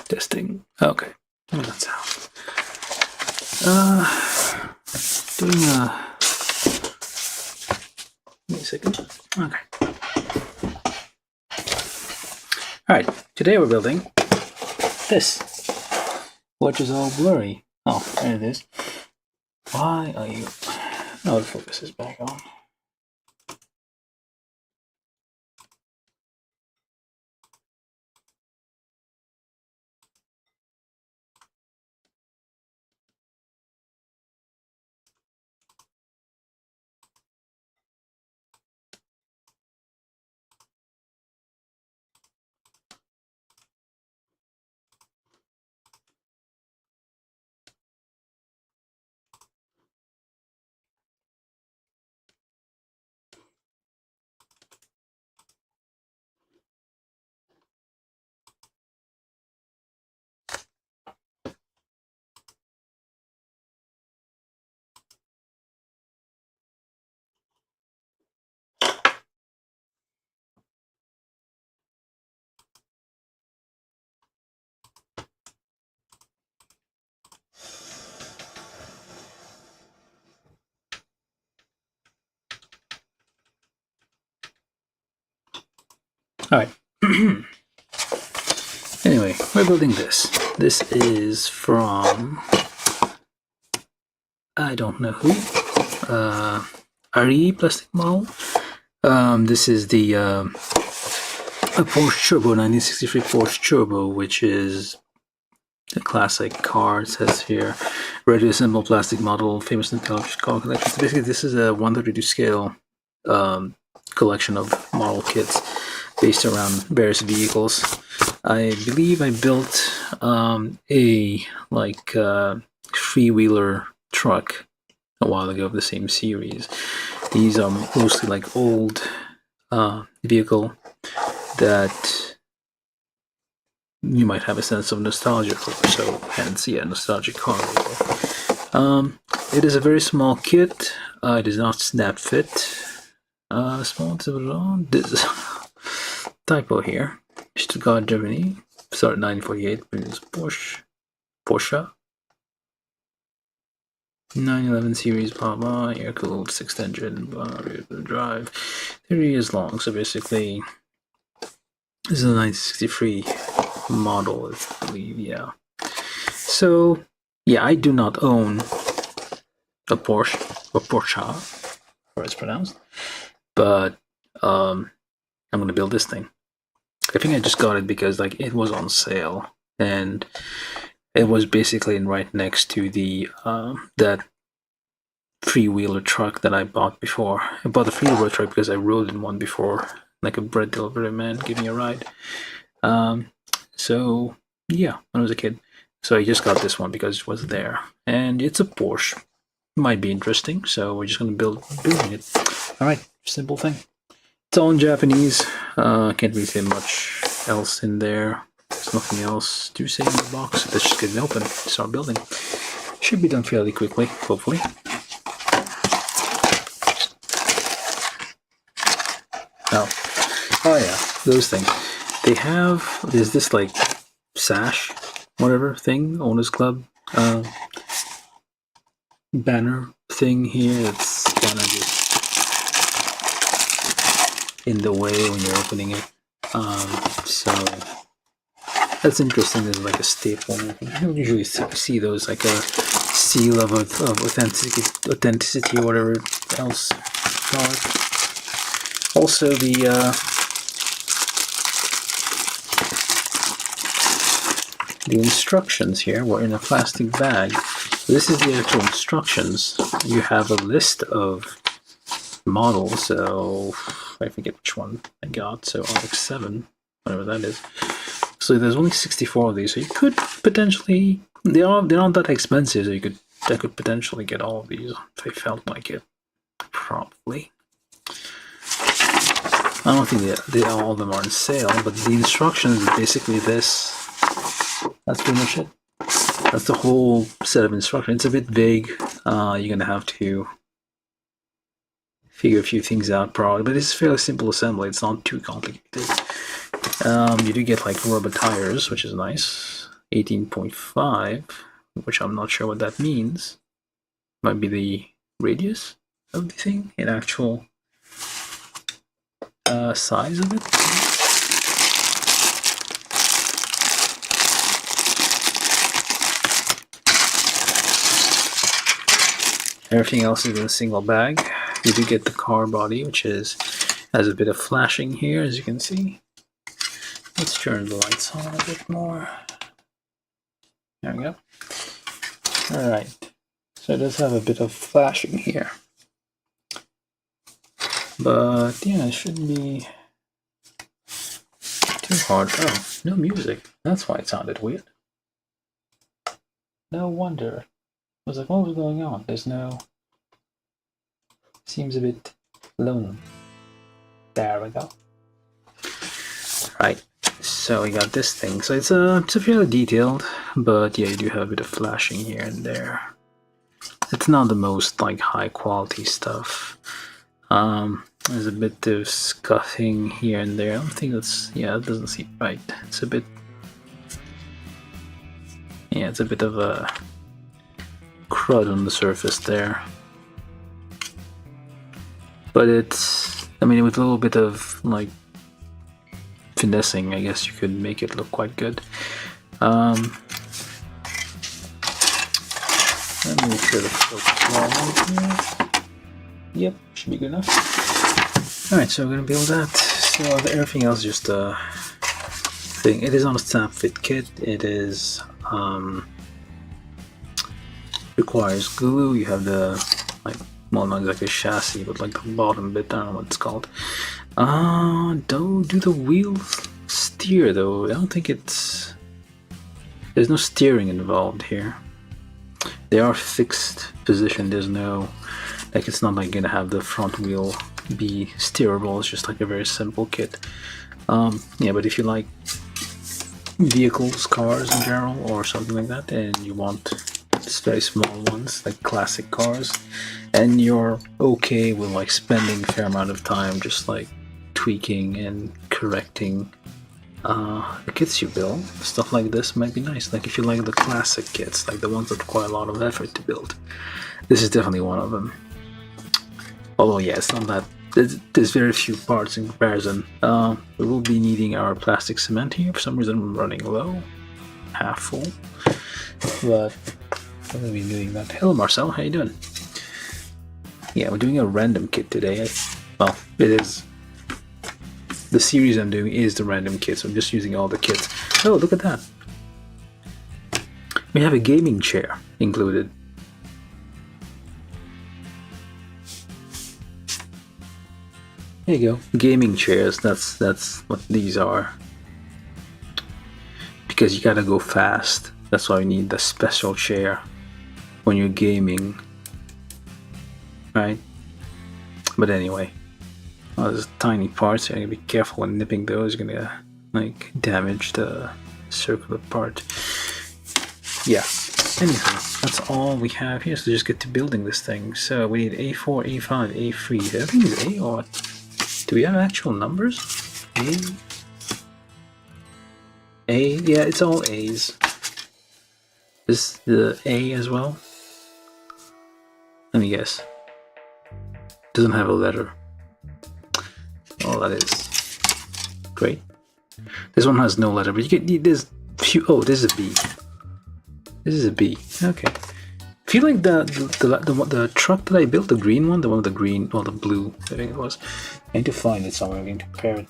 Testing. Okay. How does that sound? Doing a. Wait a second. Okay. Alright, today we're building this, which is all blurry. Oh, there it is. Why are you. Oh, the focus is back on. Alright. Anyway, we're building this. This is from. I don't know who. Arii plastic model. This is the a Porsche Turbo, 1963 Porsche Turbo, which is a classic car. It says here, ready to assemble plastic model, famous intelligent car collection. So basically, this is a 132 scale collection of model kits based around various vehicles. I believe I built a three-wheeler truck a while ago of the same series. These are mostly like old vehicle that you might have a sense of nostalgia for, so hence, yeah, nostalgic car vehicle. It is a very small kit. It is not snap fit. Small this typo here. Stuttgart, Germany. Started 1948. Produced Porsche. 911 series, blah blah, air cooled, 6th engine, blah, rear drive, 30 years long. So basically, this is a 1963 model, I believe. Yeah. So yeah, I do not own a Porsche or Porsche, or it's pronounced, but I'm gonna build this thing. I think I just got it because like it was on sale and it was basically right next to the that three-wheeler truck that I bought before. I bought the three-wheeler truck because I rode in one before, like a bread delivery man gave me a ride. So yeah, when I was a kid. So I just got this one because it was there, and it's a Porsche. Might be interesting. So we're just gonna building it. All right, simple thing. It's all in Japanese. Can't really say much else in there. There's nothing else to say in the box. Let's just get it open. Start building. Should be done fairly quickly, hopefully. Oh yeah, those things. They have. There's this like sash, whatever thing, Owners Club banner thing here. It's kind of just in the way when you're opening it. So that's interesting. There's like a staple. You don't usually see those, like a seal of authenticity or whatever else call it. Also, the instructions here were in a plastic bag. This is the actual instructions. You have a list of models, so I forget which one I got, so RX-7, whatever that is. So there's only 64 of these, so you could potentially, they're not that expensive, so I could potentially get all of these if I felt like it. Probably. I don't think all of them are on sale, but the instructions is basically this. That's pretty much it. That's the whole set of instructions. It's a bit vague. You're gonna have to figure a few things out probably, but it's fairly simple assembly. It's not too complicated. You do get like rubber tires, which is nice. 18.5, which I'm not sure what that means. Might be the radius of the thing, in actual size of it. Everything else is in a single bag. You do get the car body, which has a bit of flashing here, as you can see. Let's turn the lights on a bit more. There we go. Alright, so it does have a bit of flashing here. But yeah, it shouldn't be too hard. Oh, no music. That's why it sounded weird. No wonder. I was like, what was going on? There's no... Seems a bit lone. There we go. Right, so we got this thing. So it's a fairly detailed, but yeah, you do have a bit of flashing here and there. It's not the most like high quality stuff. There's a bit of scuffing here and there. I don't think that's, yeah, it doesn't seem right. It's a bit, yeah, it's a bit of a crud on the surface there. But it's, I mean, with a little bit of like finessing, I guess you could make it look quite good. Let me make sure the focus on here. Yep, should be good enough. Alright, so we're gonna build that. So everything else is just a thing. It is on a snap fit kit. It is requires glue. You have the like, well, not exactly chassis, but like the bottom bit. I don't know what it's called. Don't do the wheel steer though. I don't think it's. There's no steering involved here. They are fixed position. There's no, like, it's not like gonna have the front wheel be steerable. It's just like a very simple kit. Yeah, but if you like vehicles, cars in general, or something like that, and you want very small ones, like classic cars, and you're okay with like spending a fair amount of time just like tweaking and correcting the kits you build, stuff like this might be nice. Like if you like the classic kits, like the ones that require a lot of effort to build, this is definitely one of them. Although yeah, it's not that, there's very few parts in comparison. We will be needing our plastic cement here. For some reason I'm running low, half full, but we'll be doing that. Hello Marcel, how you doing? Yeah, we're doing a random kit today. Well, it is. The series I'm doing is the random kit, so I'm just using all the kits. Oh, look at that. We have a gaming chair included. There you go, gaming chairs. That's what these are. Because you gotta go fast. That's why we need the special chair when you're gaming, right? But anyway, oh, there's tiny parts. You gotta be careful when nipping those. You're gonna like damage the circular part. Yeah. Anyhow, that's all we have here. So just get to building this thing. So we need A4, A5, A3. I think it's A or what? Do we have actual numbers? A? Yeah, it's all A's. Is the A as well? Let me guess. Doesn't have a letter. Oh, that is great. This one has no letter, but you get there's few. Oh, this is a B. This is a B. Okay. I feel like the truck that I built, the green one, the one with the green, well, the blue, I think it was. I need to find it somewhere. I'm going to compare it.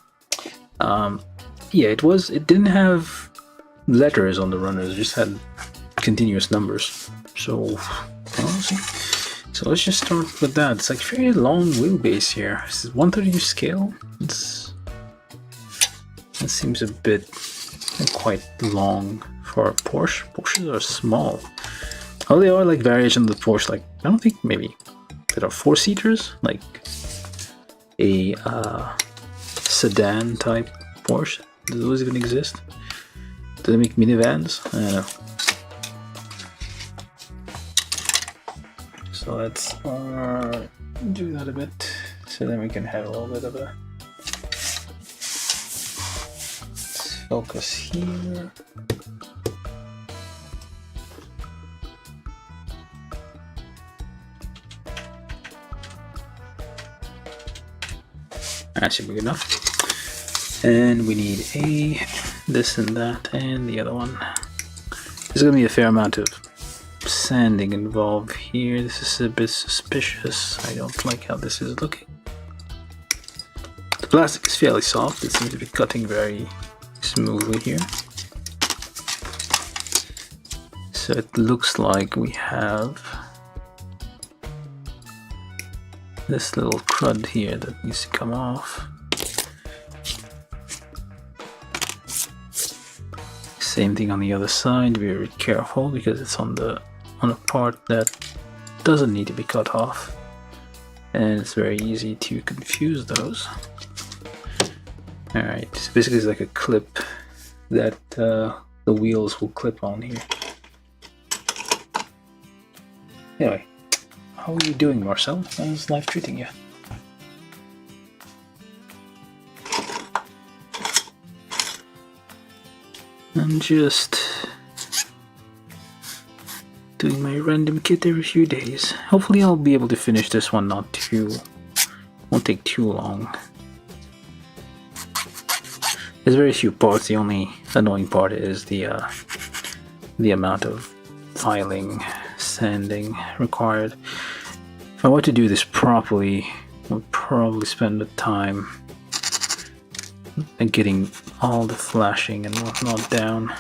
Yeah, it didn't have letters on the runners. It just had continuous numbers. So, well, see. So let's just start with that. It's like a very long wheelbase here. This is 132 scale. That seems a bit quite long for a Porsche. Porsches are small. Oh, they are like variations of the Porsche. Like I don't think maybe there are 4-seaters, like a sedan type Porsche. Do those even exist? Do they make minivans? I don't know. So let's do that a bit, so then we can have a little bit of a let's focus here. That should be good enough. And we need this and that, and the other one. There's gonna be a fair amount of sanding involved here. This is a bit suspicious. I don't like how this is looking. The plastic is fairly soft. It seems to be cutting very smoothly here. So it looks like we have this little crud here that needs to come off. Same thing on the other side. Be very careful because it's on a part that doesn't need to be cut off, and it's very easy to confuse those. Alright, so basically it's like a clip that the wheels will clip on here. Anyway, how are you doing, Marcel? How's life treating you? I'm just doing my random kit every few days. Hopefully I'll be able to finish this one won't take too long. There's very few parts. The only annoying part is the amount of filing, sanding required. If I were to do this properly, I would probably spend the time getting all the flashing and whatnot down.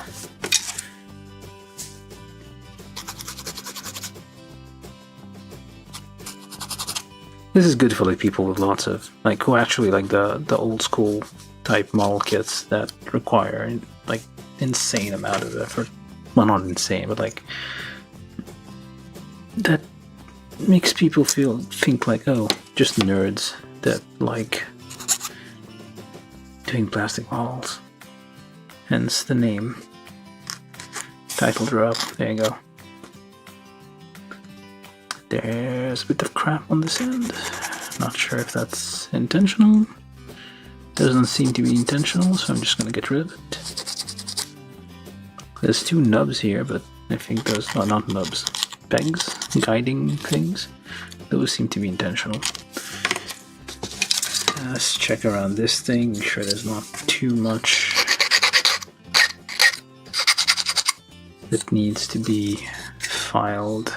This is good for like people with lots of who actually like the old school type model kits that require like insane amount of effort. Well, not insane, but like that makes people think like, oh, just nerds that like doing plastic models. Hence the name. Title drop. There you go. There's a bit of crap on this end. Not sure if that's intentional. Doesn't seem to be intentional, so I'm just gonna get rid of it. There's two nubs here, but I think those are not nubs. Pegs, guiding things. Those seem to be intentional. Let's check around this thing, make sure there's not too much that needs to be filed.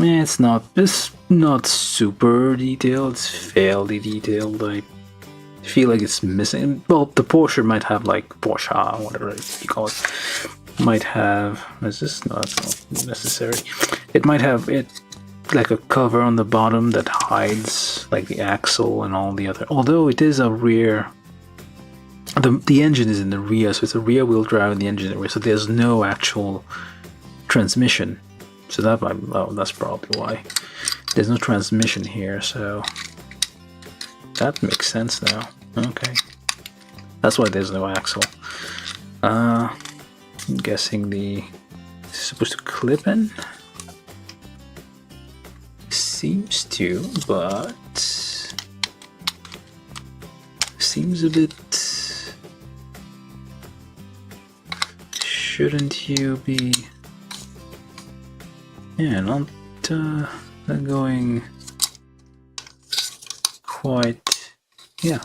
It's not super detailed, it's fairly detailed. I feel like it's missing. Well, the Porsche might have like Porsche, whatever you call it, might have. Is this? No, that's not necessary. It might have like a cover on the bottom that hides like the axle and all the other. Although it is a rear. The engine is in the rear, so it's a rear wheel drive and the engine in the rear, so there's no actual transmission. So that might, oh, that's probably why. There's no transmission here, so that makes sense now. Okay. That's why there's no axle. I'm guessing it's supposed to clip in? Seems to, but seems a bit. Shouldn't you be? Yeah, not going quite. Yeah,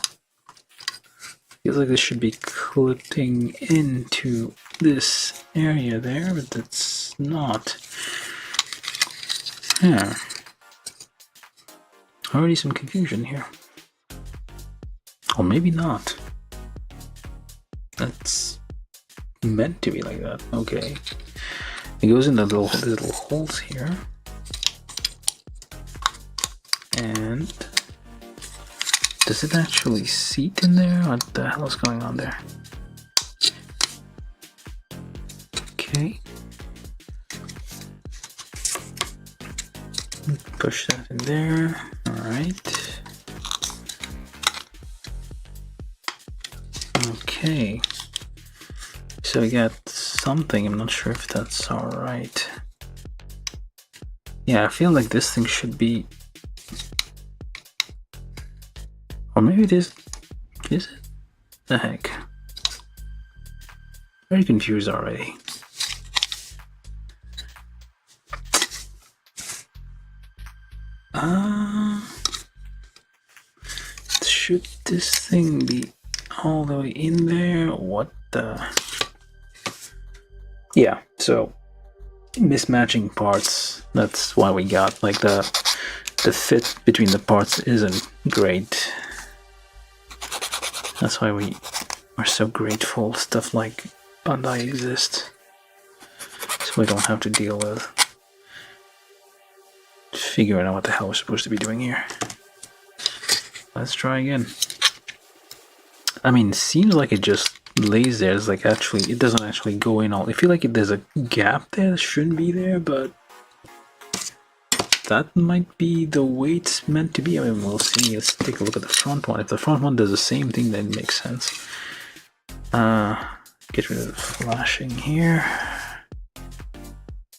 feels like this should be clipping into this area there, but it's not. Yeah, already some confusion here. Or maybe not. That's meant to be like that. Okay. It goes in the little holes here. And does it actually seat in there? What the hell is going on there? Okay. Push that in there. Alright. Okay. So we got something, I'm not sure if that's alright. Yeah, I feel like this thing should be... Or maybe it is... Is it? The heck? Very confused already. should this thing be all the way in there? What the? Yeah, so mismatching parts, that's why we got like the fit between the parts isn't great. That's why we are so grateful stuff like Bandai exists, so we don't have to deal with figuring out what the hell we're supposed to be doing here. Let's try again. I mean, it seems like it just lays there. It's like actually, it doesn't actually go in all. I feel like there's a gap there that shouldn't be there, but that might be the way it's meant to be. I mean, we'll see. Let's take a look at the front one. If the front one does the same thing, then it makes sense. Get rid of the flashing here.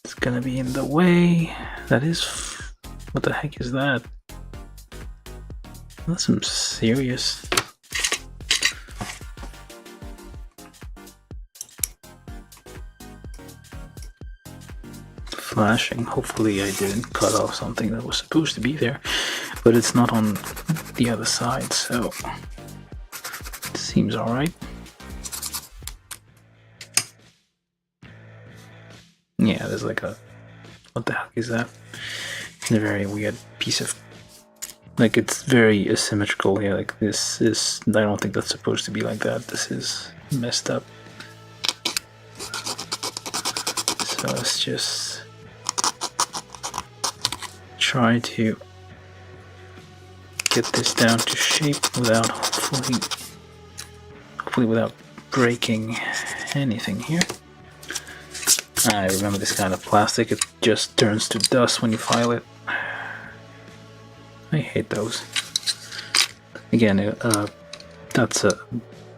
It's gonna be in the way. That is... what the heck is that? That's some serious... flashing. Hopefully I didn't cut off something that was supposed to be there, but it's not on the other side, so it seems alright. Yeah, there's like a... what the heck is that? It's a very weird piece of... like, it's very asymmetrical here. Like, this is... I don't think that's supposed to be like that. This is messed up. So let's just try to get this down to shape without hopefully without breaking anything here. I remember this kind of plastic, it just turns to dust when you file it. I hate those. Again, that's a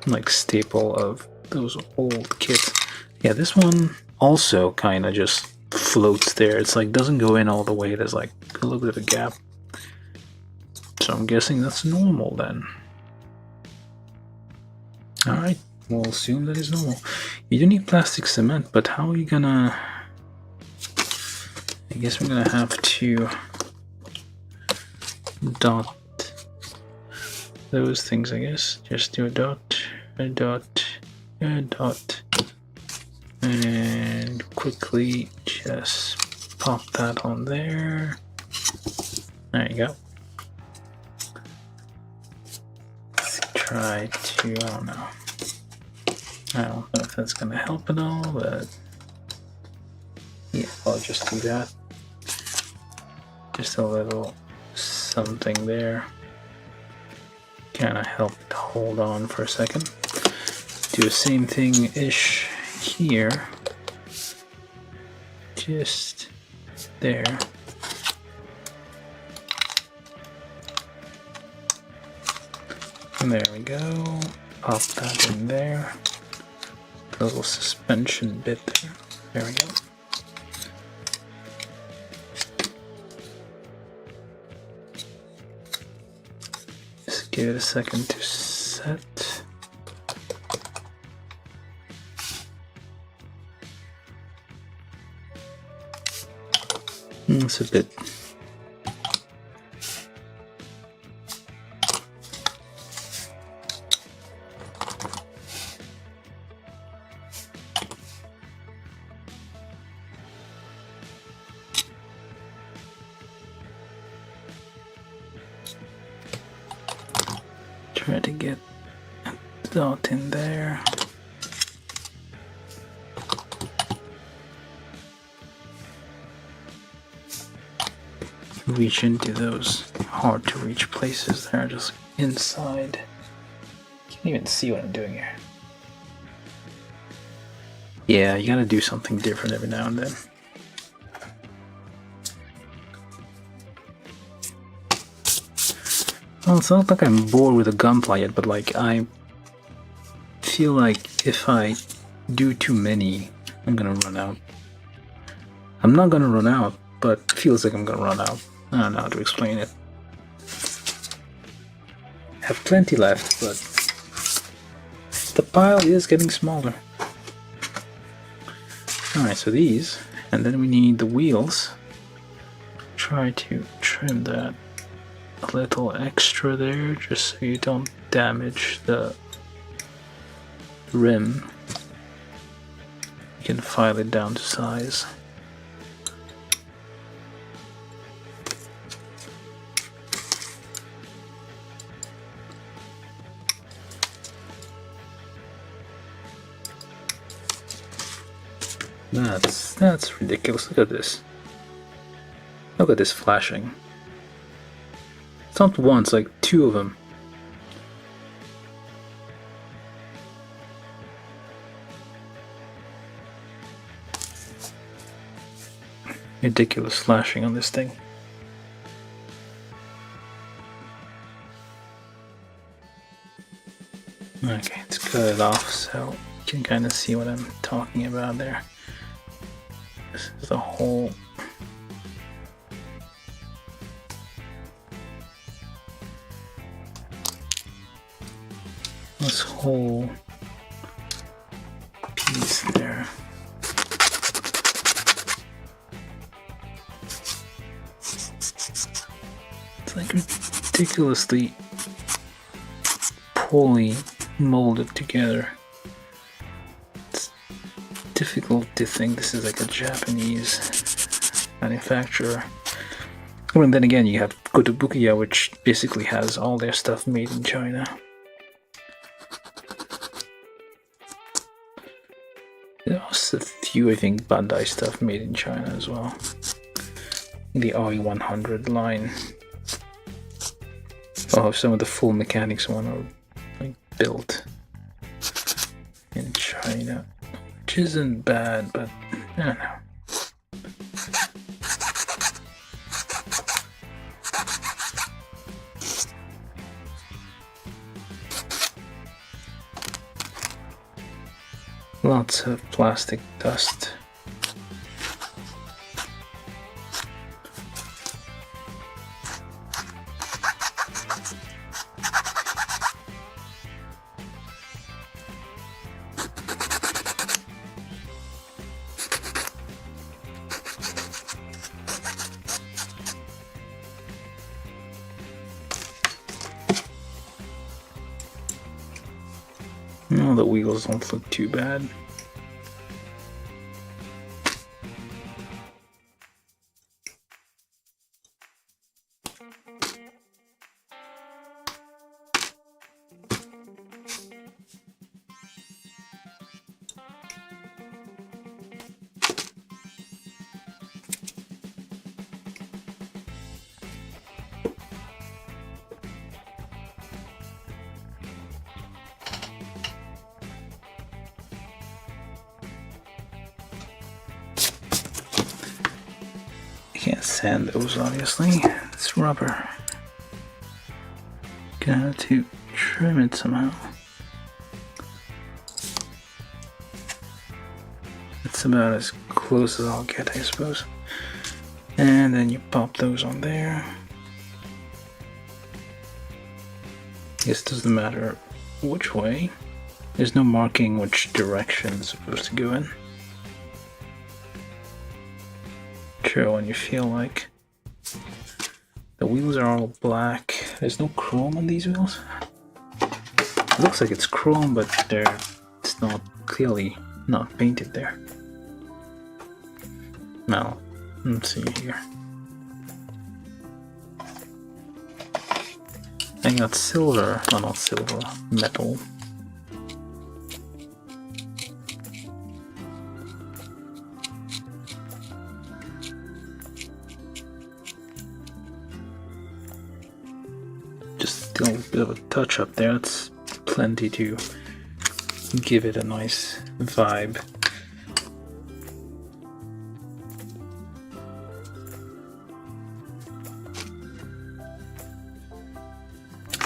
like staple of those old kits. Yeah, this one also kind of just floats there. It's like doesn't go in all the way. There's like a little bit of a gap. So I'm guessing that's normal then. Alright, we'll assume that is normal. You do need plastic cement, but how are you gonna... I guess we're gonna have to dot those things, I guess. Just do a dot, a dot, a dot, and quickly just pop that on there. There you go. Let's try to, I don't know if that's gonna help at all, but yeah, I'll just do that. Just a little something there. Kind of help it hold on for a second. Do the same thing-ish here. Just there. And there we go. Pop that in there. A little suspension bit there. There we go. Just give it a second to set. It's a bit. Try to get a dot in there. Reach into those hard to reach places there, just inside. Can't even see what I'm doing here. Yeah, you gotta do something different every now and then. Well, it's not like I'm bored with a gunpla yet, but like I feel like if I do too many, I'm gonna run out. I'm not gonna run out, but it feels like I'm gonna run out. I don't know how to explain it. I have plenty left, but the pile is getting smaller. Alright, so these, and then we need the wheels. Try to trim that a little extra there just so you don't damage the rim. You can file it down to size. That's ridiculous. Look at this. Look at this flashing. It's not one, it's like two of them. Ridiculous flashing on this thing. Okay, let's cut it off so you can kind of see what I'm talking about there. This is the whole. This whole piece there. It's like ridiculously poorly molded together. It's difficult to think this is like a Japanese manufacturer. And then again, you have Kotobukiya, which basically has all their stuff made in China. There's a few, I think, Bandai stuff made in China as well. The Arii 100 line. Oh, some of the full mechanics one are like built in China, which isn't bad, but I don't know. Lots of plastic dust. No, the wheels don't look too bad. Can't sand those, obviously. It's rubber. Gonna have to trim it somehow. That's about as close as I'll get, I suppose. And then you pop those on there. Guess it doesn't matter which way. There's no marking which direction it's supposed to go in. Sure, when you feel like. The wheels are all black. There's no chrome on these wheels. It looks like it's chrome, but it's not clearly not painted there. Now, let's see here. I got silver, oh not silver, metal. Just a little bit of a touch up there, that's plenty to give it a nice vibe.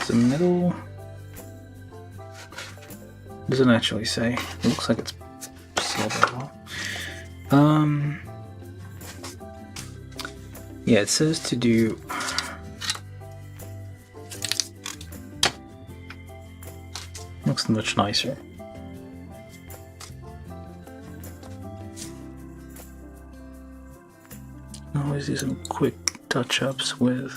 The middle doesn't actually say. It looks like it's silver. Yeah, it says to do looks much nicer. Always do some quick touch-ups with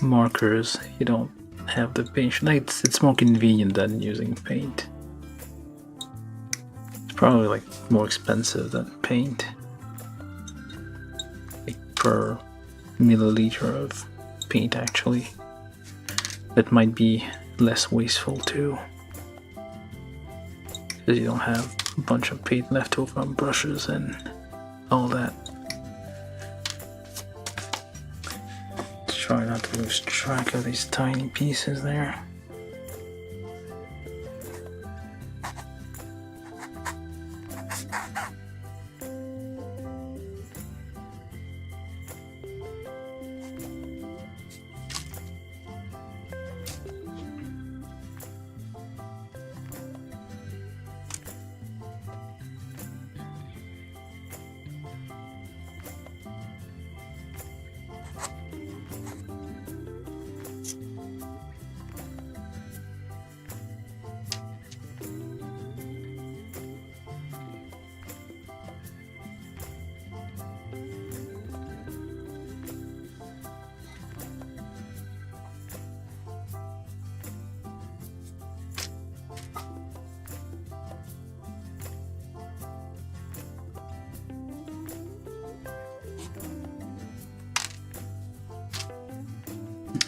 markers, you don't have the paint. Like, it's more convenient than using paint. It's probably like more expensive than paint, like per milliliter of paint actually. That might be less wasteful too, because you don't have a bunch of paint left over on brushes and all that. Try not to lose track of these tiny pieces there.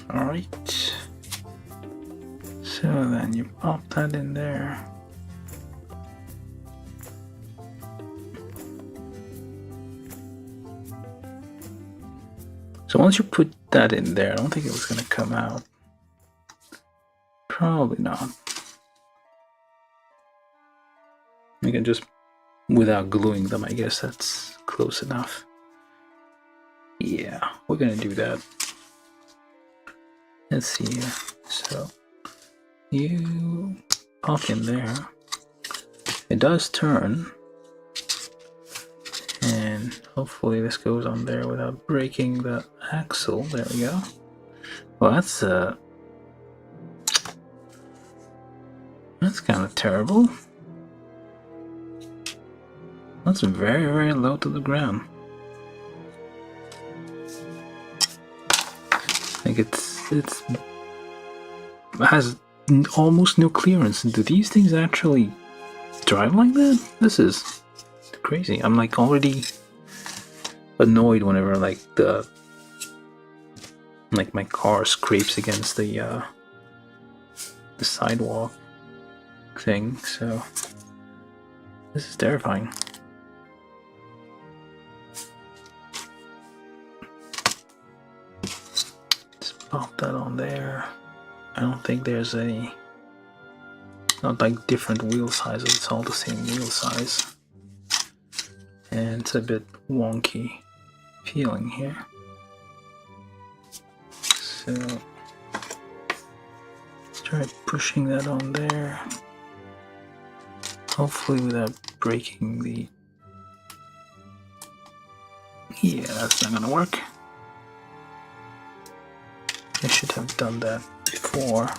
Alright, so then you pop that in there. So once you put that in there, I don't think it was going to come out. Probably not. You can just, without gluing them, I guess that's close enough. Yeah, we're going to do that. Let's see here. So you pop in there. It does turn, and hopefully this goes on there without breaking the axle. There we go. Well, that's kind of terrible. That's very, very low to the ground. Like it has almost no clearance. Do these things actually drive like that? This is crazy. I'm like already annoyed whenever like my car scrapes against the sidewalk thing. So this is terrifying. Pop that on there. I don't think there's any, not like different wheel sizes, it's all the same wheel size. And it's a bit wonky feeling here. So let's try pushing that on there. Hopefully without breaking the... Yeah, that's not gonna work. I should have done that before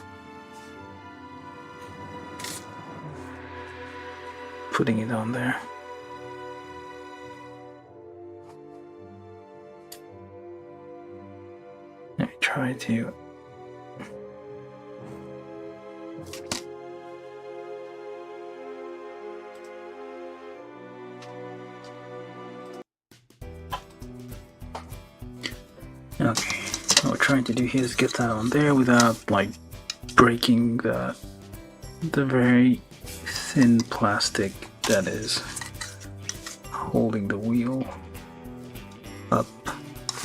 putting it on there. Let me try to okay. What we're trying to do here is get that on there without like breaking the very thin plastic that is holding the wheel up.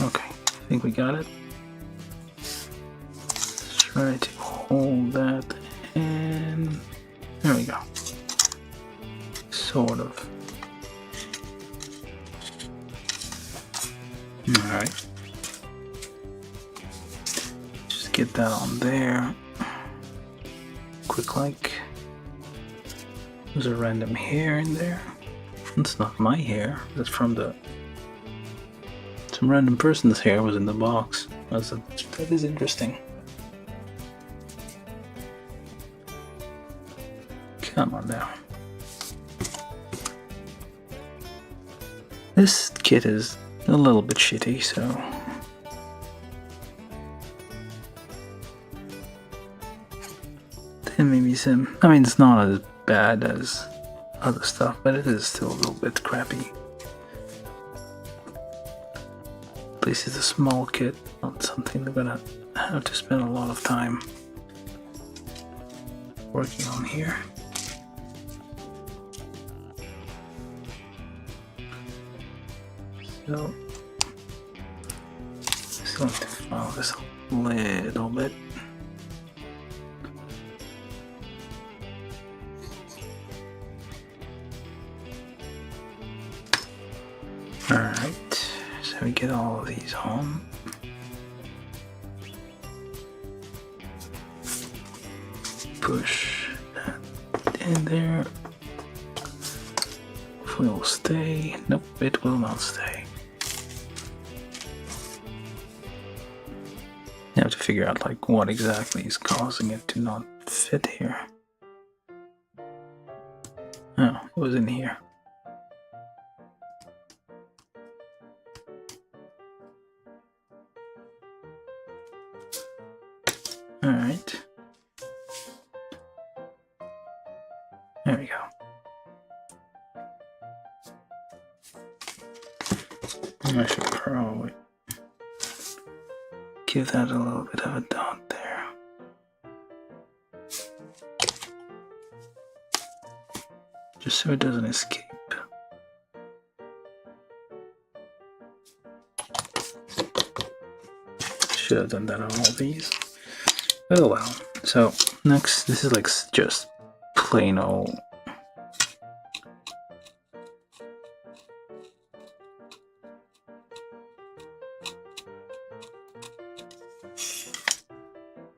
Okay, I think we got it. Let's try to hold that, and there we go. Sort of. Alright. Get that on there. Quick like. There's a random hair in there. That's not my hair. That's from some random person's hair was in the box. That is interesting. Come on now. This kit is a little bit shitty, so sim. I mean, it's not as bad as other stuff, but it is still a little bit crappy. This is a small kit, not something they're gonna have to spend a lot of time working on here. So, just going to file this a little bit. Alright, so we get all of these on. Push that in there. Hopefully it will stay. Nope, it will not stay. You have to figure out like what exactly is causing it to not fit here. Oh, it was in here. Alright. There we go. I should probably give that a little bit of a dot there. Just so it doesn't escape. Should have done that on all these. Oh well. So next, this is like just plain old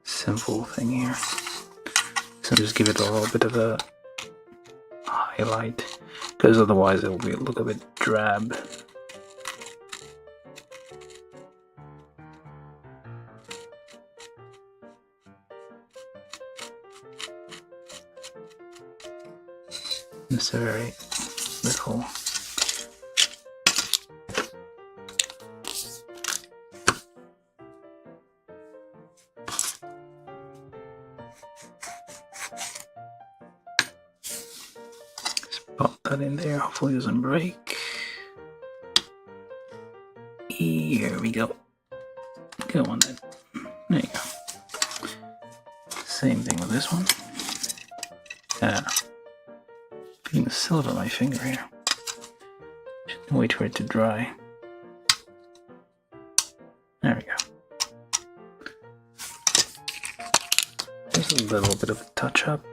simple thing here. So just give it a little bit of a highlight, because otherwise it will look a bit drab. It's a very little just pop that in there, hopefully it doesn't break. Here we go. Go on then. There you go. Same thing with this one. Putting the silver on my finger here. Just wait for it to dry. There we go. Just a little bit of a touch up.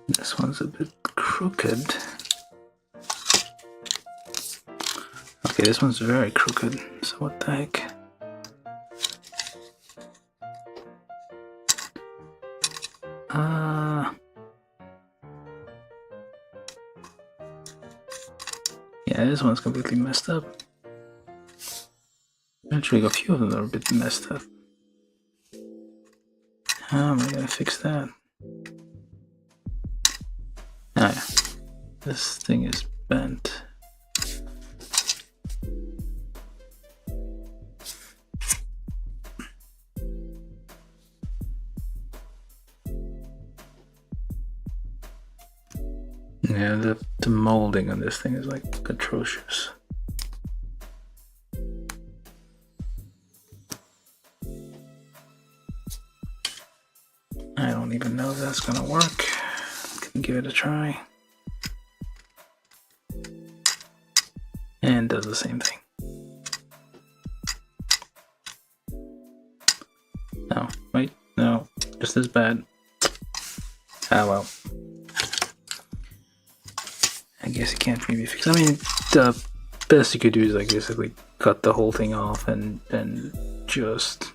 This one's a bit crooked. Okay, this one's very crooked, so what the heck? Yeah, this one's completely messed up. Actually, a few of them are a bit messed up. How am I gonna fix that? Ah, yeah. This thing is bent. Yeah, the molding on this thing is like atrocious. I don't even know if that's gonna work. Can give it a try. And does the same thing. No, wait, no, just as bad. Ah well. I guess it can't really be fixed. I mean, the best you could do is like basically cut the whole thing off and just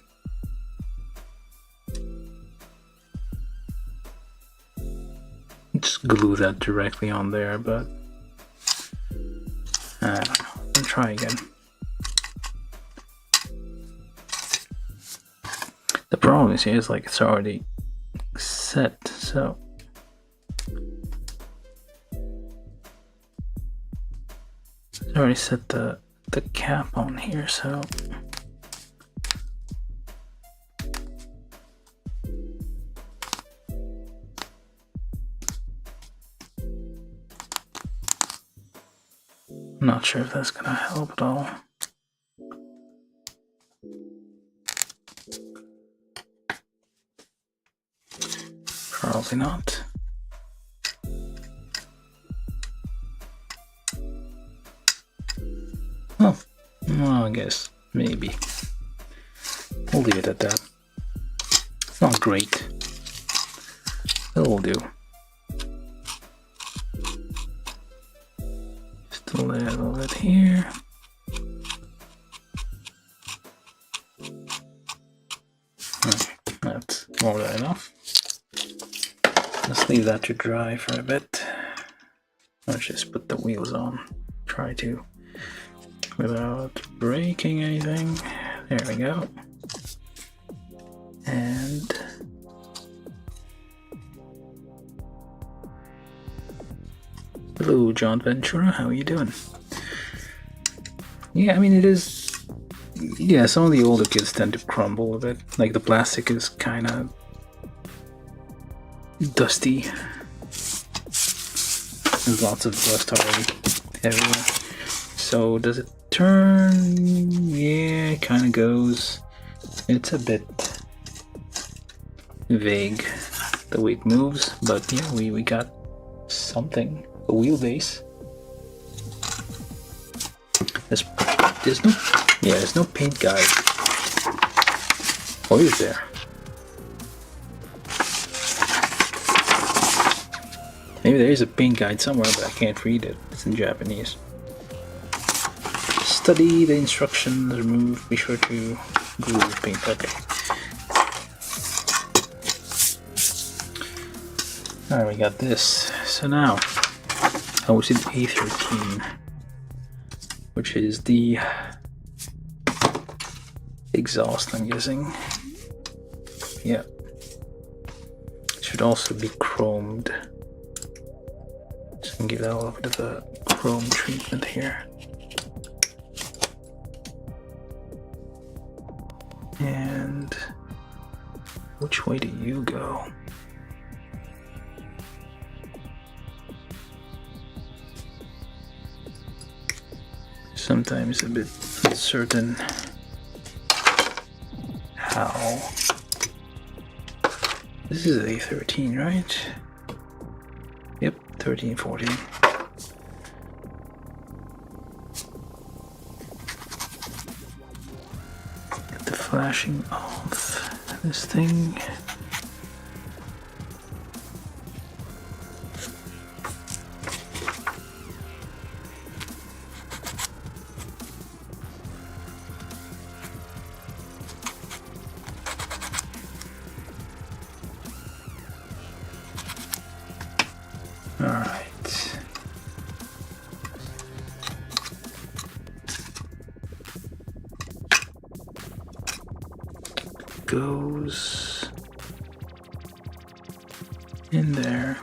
just glue that directly on there, but I don't know. I'll try again. The problem is here is like it's already set, so it's already set the cap on here, so I'm not sure if that's gonna help at all. Probably not. Oh, well, I guess maybe. We'll leave it at that. It's not great. It'll do. Just a little bit here. That's more than enough. Let's leave that to dry for a bit. Let's just put the wheels on. Try to without breaking anything. There we go. And hello, John Ventura. How are you doing? Yeah, I mean it is. Yeah, some of the older kids tend to crumble a bit. Like the plastic is kind of dusty. There's lots of dust already everywhere. So does it turn? Yeah, it kind of goes. It's a bit vague the way it moves, but yeah, we got something. A wheelbase. There's no paint guide. Or is there? Maybe there is a paint guide somewhere, but I can't read it. It's in Japanese. Study the instructions, remove, be sure to glue the paint. Okay. Alright, we got this. So now, we see the A13, which is the exhaust, I'm guessing. Yeah. It should also be chromed. Just gonna give that a little bit of a chrome treatment here. And which way do you go? Sometimes a bit uncertain how. This is A13, right? Yep, 13, 14. Get the flashing off this thing. Alright. Goes in there.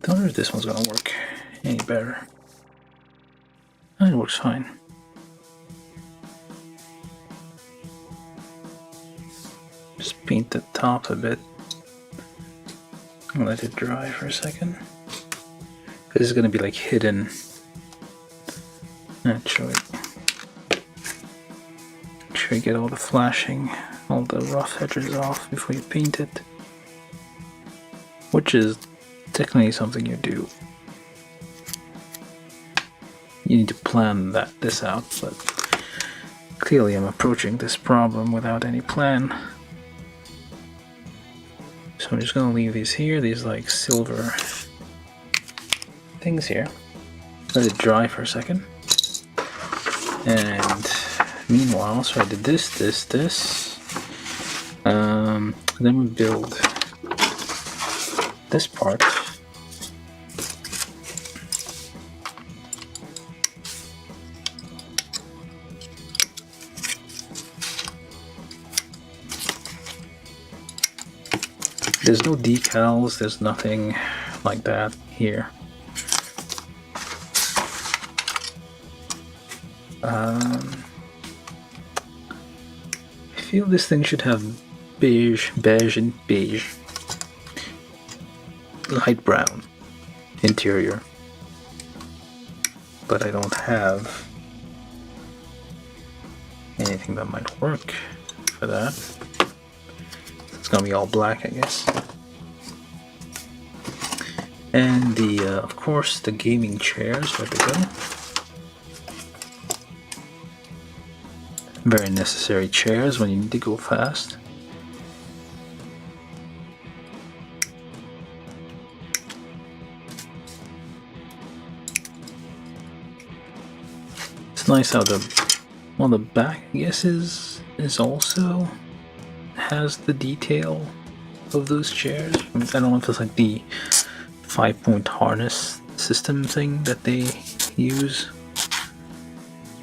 I wonder if this one's gonna work any better. It works fine. Just paint the top a bit and let it dry for a second. This is gonna be like hidden. Actually, make sure you get all the flashing, all the rough edges off before you paint it. Which is technically something you do. You need to plan this out, but clearly I'm approaching this problem without any plan. So I'm just gonna leave these here, these like silver things here. Let it dry for a second. And meanwhile, so I did this. Then we build this part. There's no decals, there's nothing like that here. I feel this thing should have beige, light brown interior, but I don't have anything that might work for that. It's gonna be all black, I guess. And the, of course, the gaming chairs, where they go. Very necessary chairs when you need to go fast. It's nice how the back, I guess, is also has the detail of those chairs. I don't know if it's like the 5-point harness system thing that they use,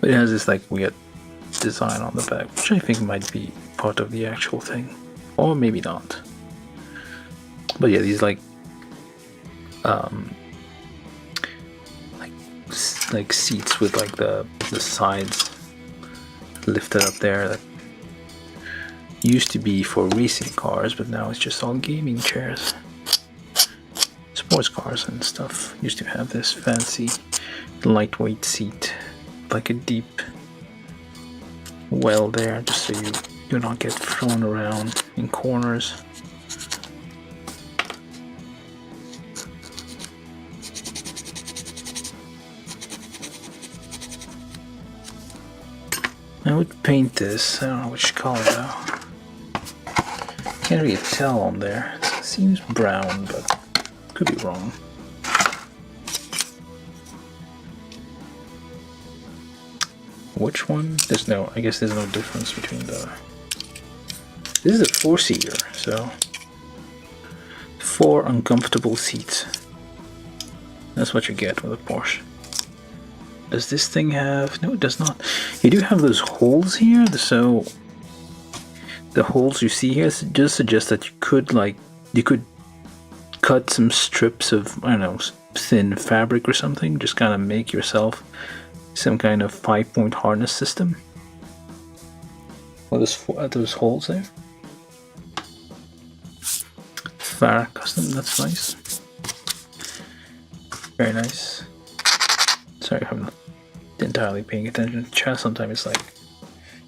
but it has this like weird design on the back, which I think might be part of the actual thing, or maybe not. But yeah, these like seats with like the sides lifted up there that used to be for racing cars, but now it's just all gaming chairs. Sports cars and stuff used to have this fancy lightweight seat, like a deep well there, just so you do not get thrown around in corners. I would paint this, I don't know which color though. Can't really tell on there. It seems brown, but could be wrong. Which one? I guess there's no difference between the... This is a 4-seater, so 4 uncomfortable seats. That's what you get with a Porsche. Does this thing have... No, it does not. You do have those holes here, so the holes you see here just suggest that you could cut some strips of, I don't know, thin fabric or something, just kind of make yourself some kind of 5-point harness system. What are those holes there? Farah custom, that's nice. Very nice. Sorry if I'm not entirely paying attention to chat. Sometimes it's like,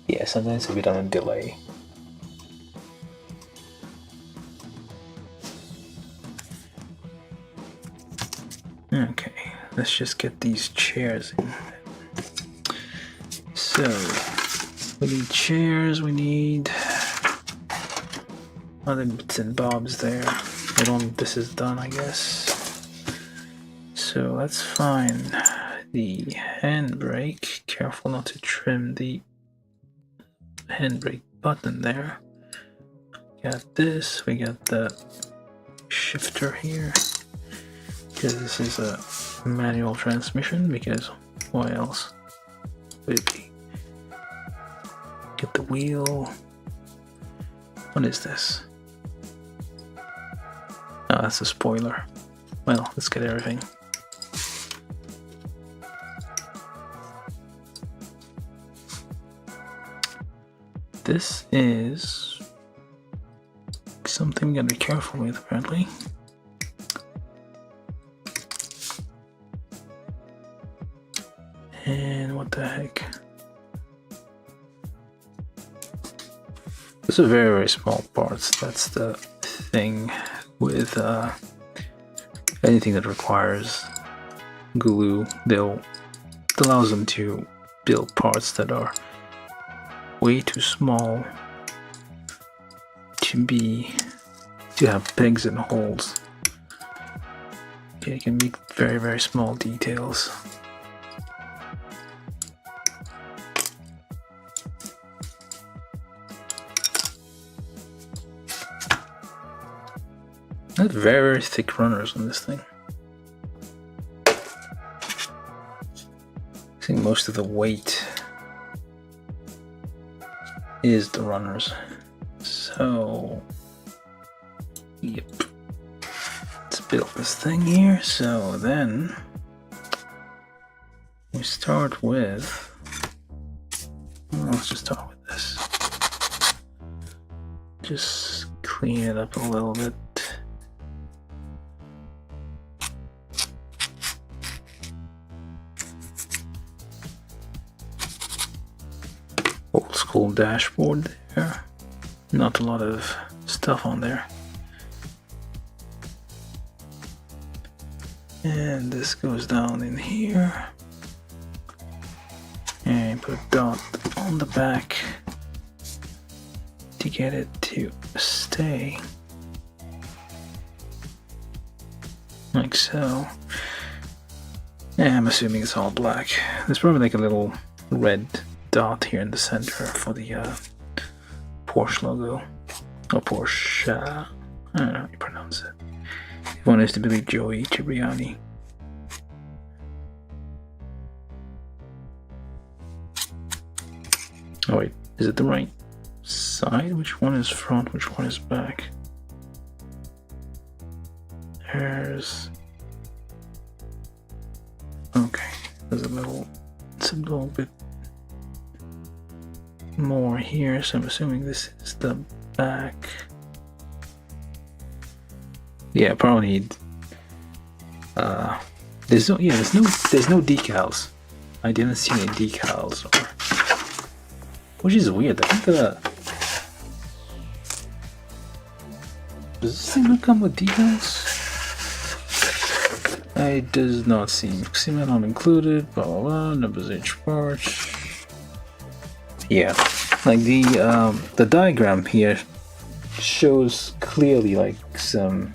yeah, sometimes it's a bit on a delay. Okay, let's just get these chairs in. So, we need chairs, we need other bits and bobs there. This is done, I guess. So let's find the handbrake. Careful not to trim the handbrake button there. Got this, we got the shifter here. Because this is a manual transmission, because why else would it be? Get the wheel. What is this? Oh, that's a spoiler. Well, let's get everything. This is something we gotta be careful with, apparently. And what the heck? These are very, very small parts. That's the thing with anything that requires glue. It allows them to build parts that are way too small to be to have pegs and holes. Okay, you can make very, very small details. That's very, very thick runners on this thing. I think most of the weight is the runners. So, yep. Let's build this thing here. So then we start with, let's just start with this. Just clean it up a little bit. Old school dashboard there. Not a lot of stuff on there. And this goes down in here. And put a dot on the back to get it to stay. Like so. Yeah, I'm assuming it's all black. There's probably like a little red dot here in the center for the Porsche logo. Or Porsche. I don't know how you pronounce it. One is to believe Joey Cipriani. Oh wait, is it the right side? Which one is front? Which one is back? There's... Okay, there's it's a little bit more here, so I'm assuming this is the back. Yeah, probably need. There's no decals. I didn't see any decals, which is weird. I think does this thing not come with decals? It does not seem. Cement not included. Blah blah blah. Numbers each part. Yeah, like the diagram here shows clearly like some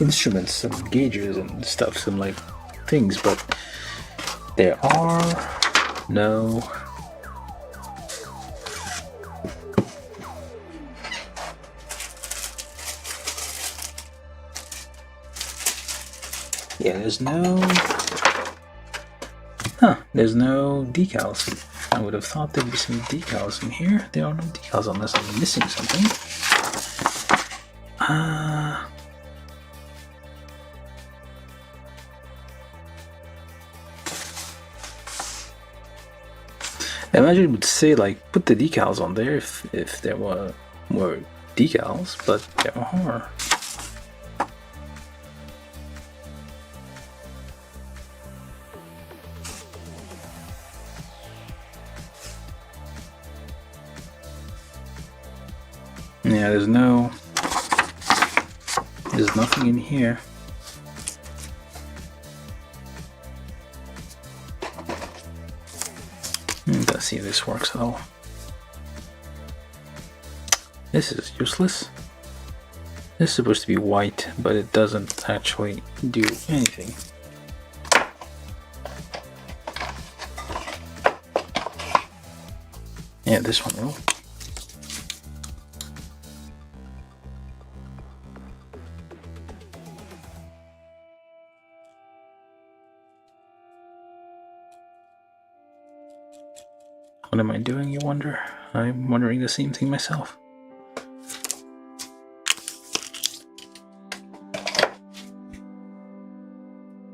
instruments, some gauges and stuff, some like things, but there are no there's no decals. I would have thought there'd be some decals in here. There are no decals unless I'm missing something. I imagine it would say like put the decals on there if there were decals, but there are. Yeah, there's nothing in here. Let's see if this works at all. This is useless. This is supposed to be white, but it doesn't actually do anything. Yeah, this one will. What am I doing, you wonder? I'm wondering the same thing myself.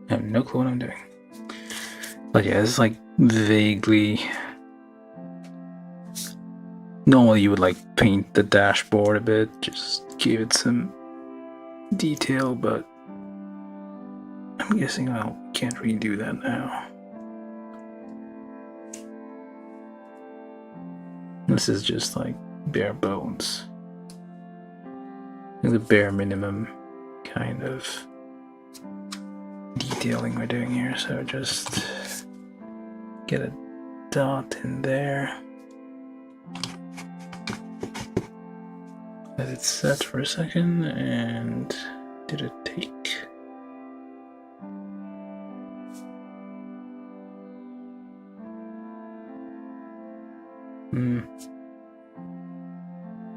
I have no clue what I'm doing. But yeah, it's like vaguely... Normally you would like paint the dashboard a bit, just give it some detail, but I'm guessing I can't really do that now. This is just like bare bones. The bare minimum kind of detailing we're doing here. So just get a dot in there. Let it set for a second, and did it take?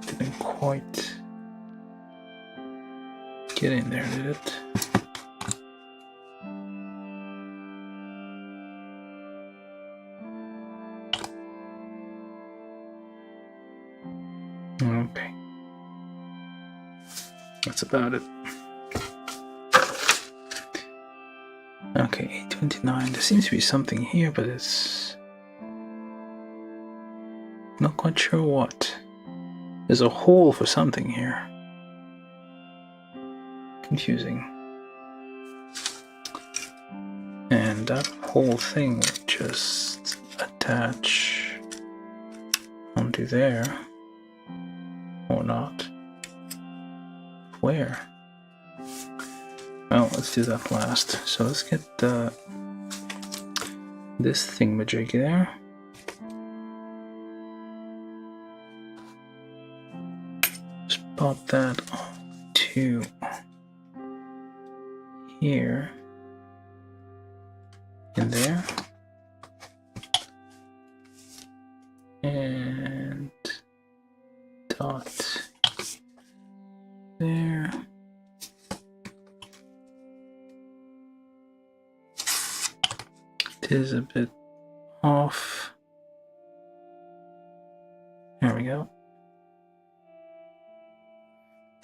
Didn't quite get in there, did it? Okay. That's about it. Okay, 829. There seems to be something here, but it's not quite sure what. There's a hole for something here. Confusing. And that whole thing would just attach onto there. Or not. Where? Well, let's do that last. So let's get this thingamajig there. Just pop that onto here. In there. And dot there. It is a bit off. There we go.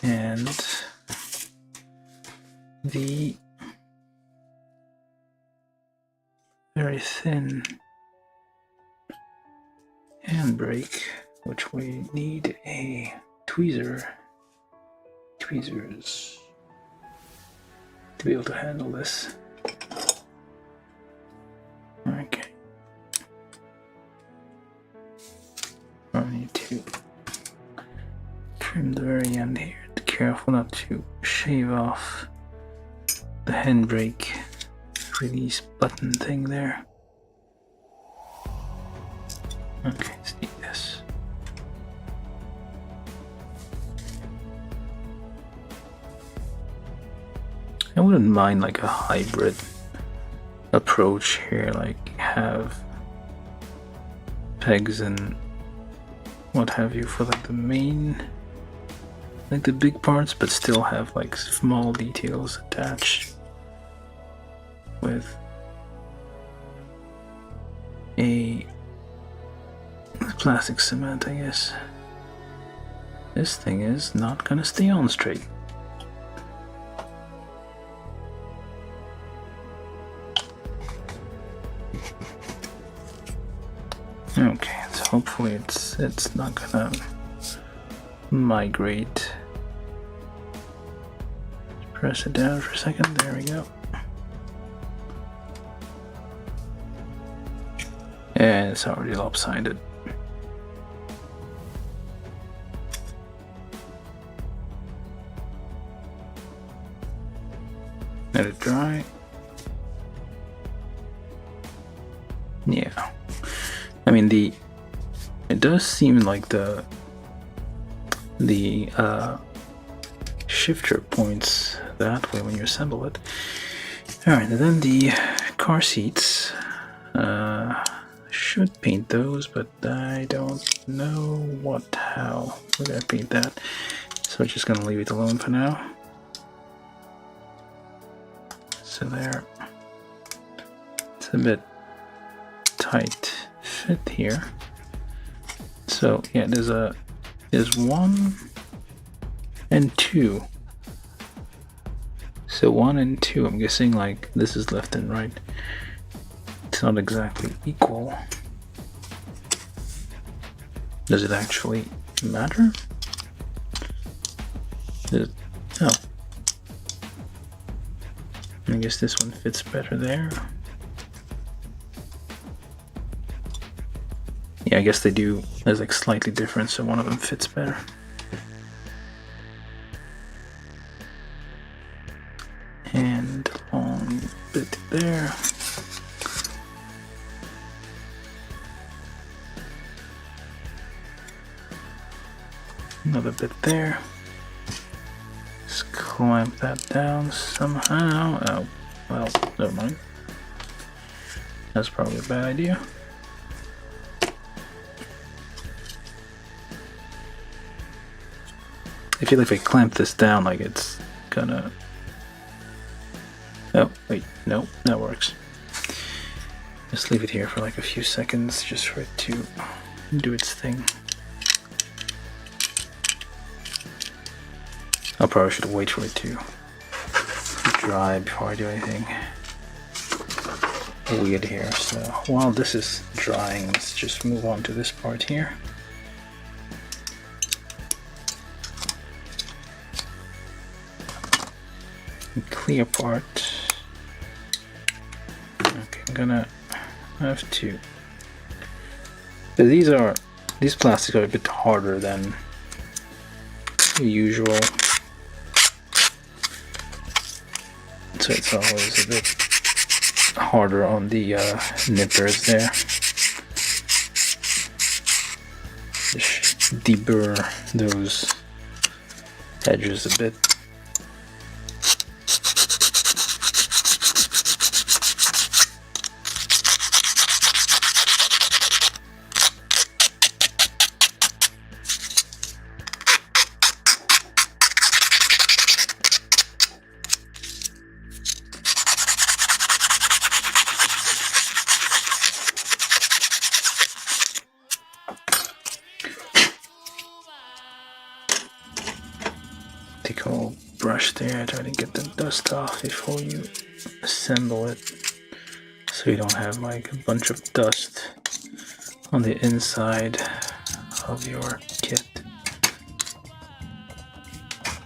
And the very thin handbrake, which we need a tweezers to be able to handle this. Okay. I need to trim the very end here. Be careful not to shave off the handbrake release button thing there. Okay, let's do this. I wouldn't mind like a hybrid approach here, like have pegs and what have you for like the main, like the big parts, but still have like small details attached with a plastic cement, I guess. This thing is not gonna stay on straight. Okay, so hopefully it's not gonna migrate. Just press it down for a second. There we go. And it's already lopsided. Let it dry. Yeah. I mean, it does seem like the shifter points that way when you assemble it. Alright, and then the car seats. Should paint those, but I don't know how we're gonna paint that. So I'm just gonna leave it alone for now. So there. It's a bit tight fit here. So yeah, there's 1 and 2. So 1 and 2, I'm guessing like this is left and right. It's not exactly equal. Does it actually matter? Oh. I guess this one fits better there. Yeah, I guess they do. There's like slightly different, so one of them fits better. And a long bit there. Another bit there. Just clamp that down somehow. Oh, well, never mind. That's probably a bad idea. I feel like if I clamp this down, like it's gonna... Oh, wait, no, that works. Just leave it here for like a few seconds just for it to do its thing. I probably should wait for it to dry before I do anything weird here. So while this is drying, let's just move on to this part here. Clear part. Okay, I'm gonna have to. So these plastics are a bit harder than usual, so it's always a bit harder on the nippers there. Just deburr those edges a bit. Take a little brush there, try to get the dust off before you assemble it, so you don't have like a bunch of dust on the inside of your kit.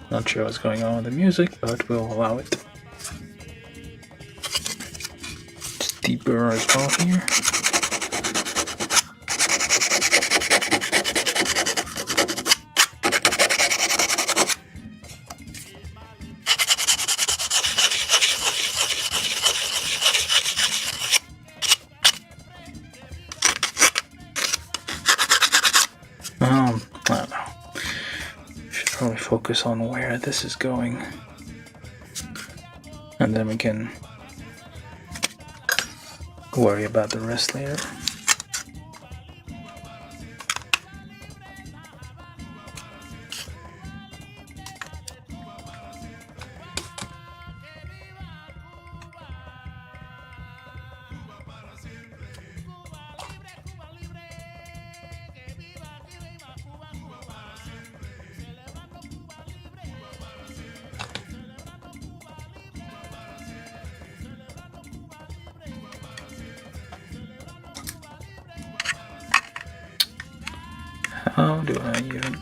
Not sure what's going on with the music, but we'll allow it. Just deburr as well here. I don't know. Should probably focus on where this is going, and then we can worry about the rest later. How do I even...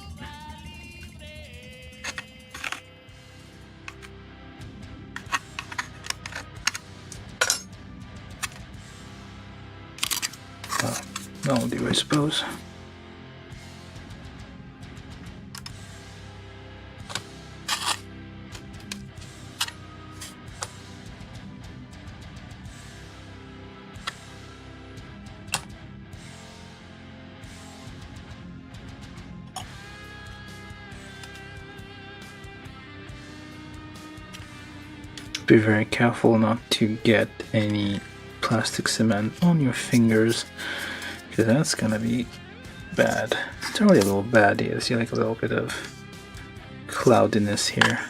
Oh, that'll do, I suppose. Be very careful not to get any plastic cement on your fingers, because that's gonna be bad. It's already a little bad here. See, like a little bit of cloudiness here.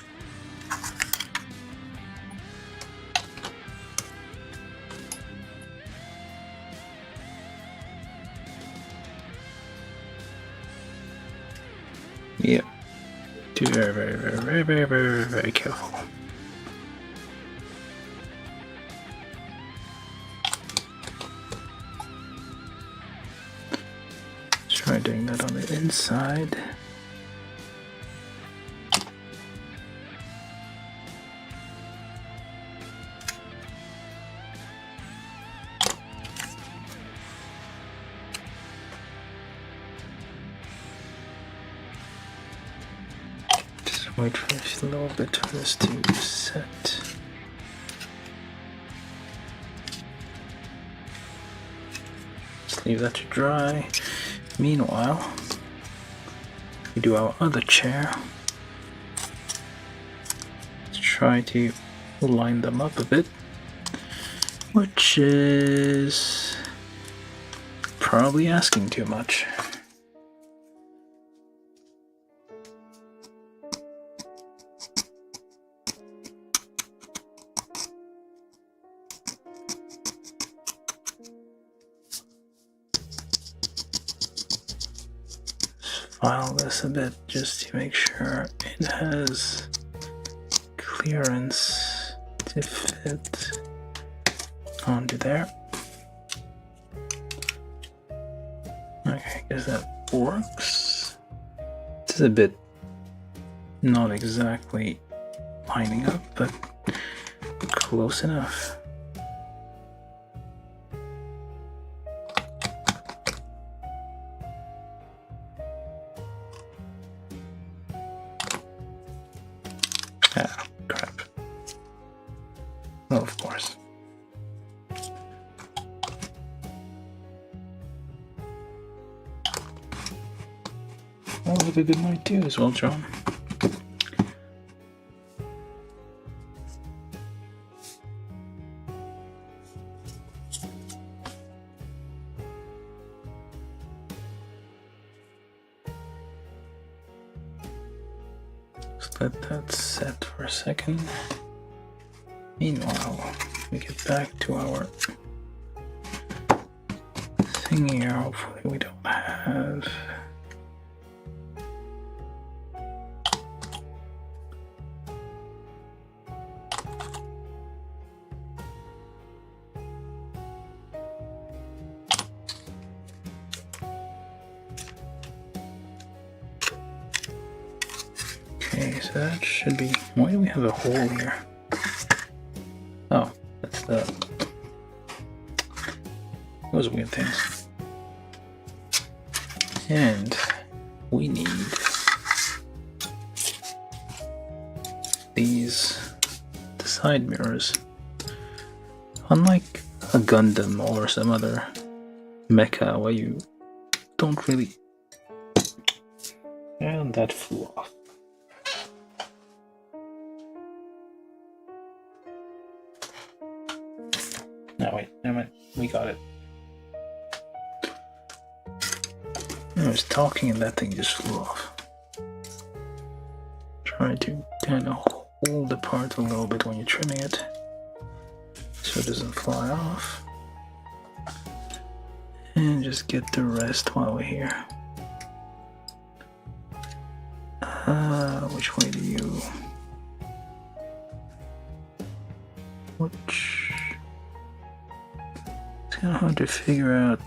Yep. Be very careful. Try doing that on the inside. Just wait for a little bit for this to set. Just leave that to dry. Meanwhile, we do our other chair. Let's try to line them up a bit, which is probably asking too much. File this a bit just to make sure it has clearance to fit onto there. Okay, I guess that works. This is a bit not exactly lining up, but close enough. Ah, crap. Well, of course. Well, have a good night too as well, John. Just let that set for a second. Meanwhile, we get back to our thing here. Hopefully we don't have... Okay, so that should be... Why do we have a hole here? Oh, that's those weird things. And we need these side mirrors. Unlike a Gundam or some other mecha where you don't really... And that flew off. No, wait, never mind. We got it. I was talking and that thing just flew off. Try to kind of hold the part a little bit when you're trimming it so it doesn't fly off. And just get the rest while we're here. Which way do you... Which... It's kind of hard to figure out.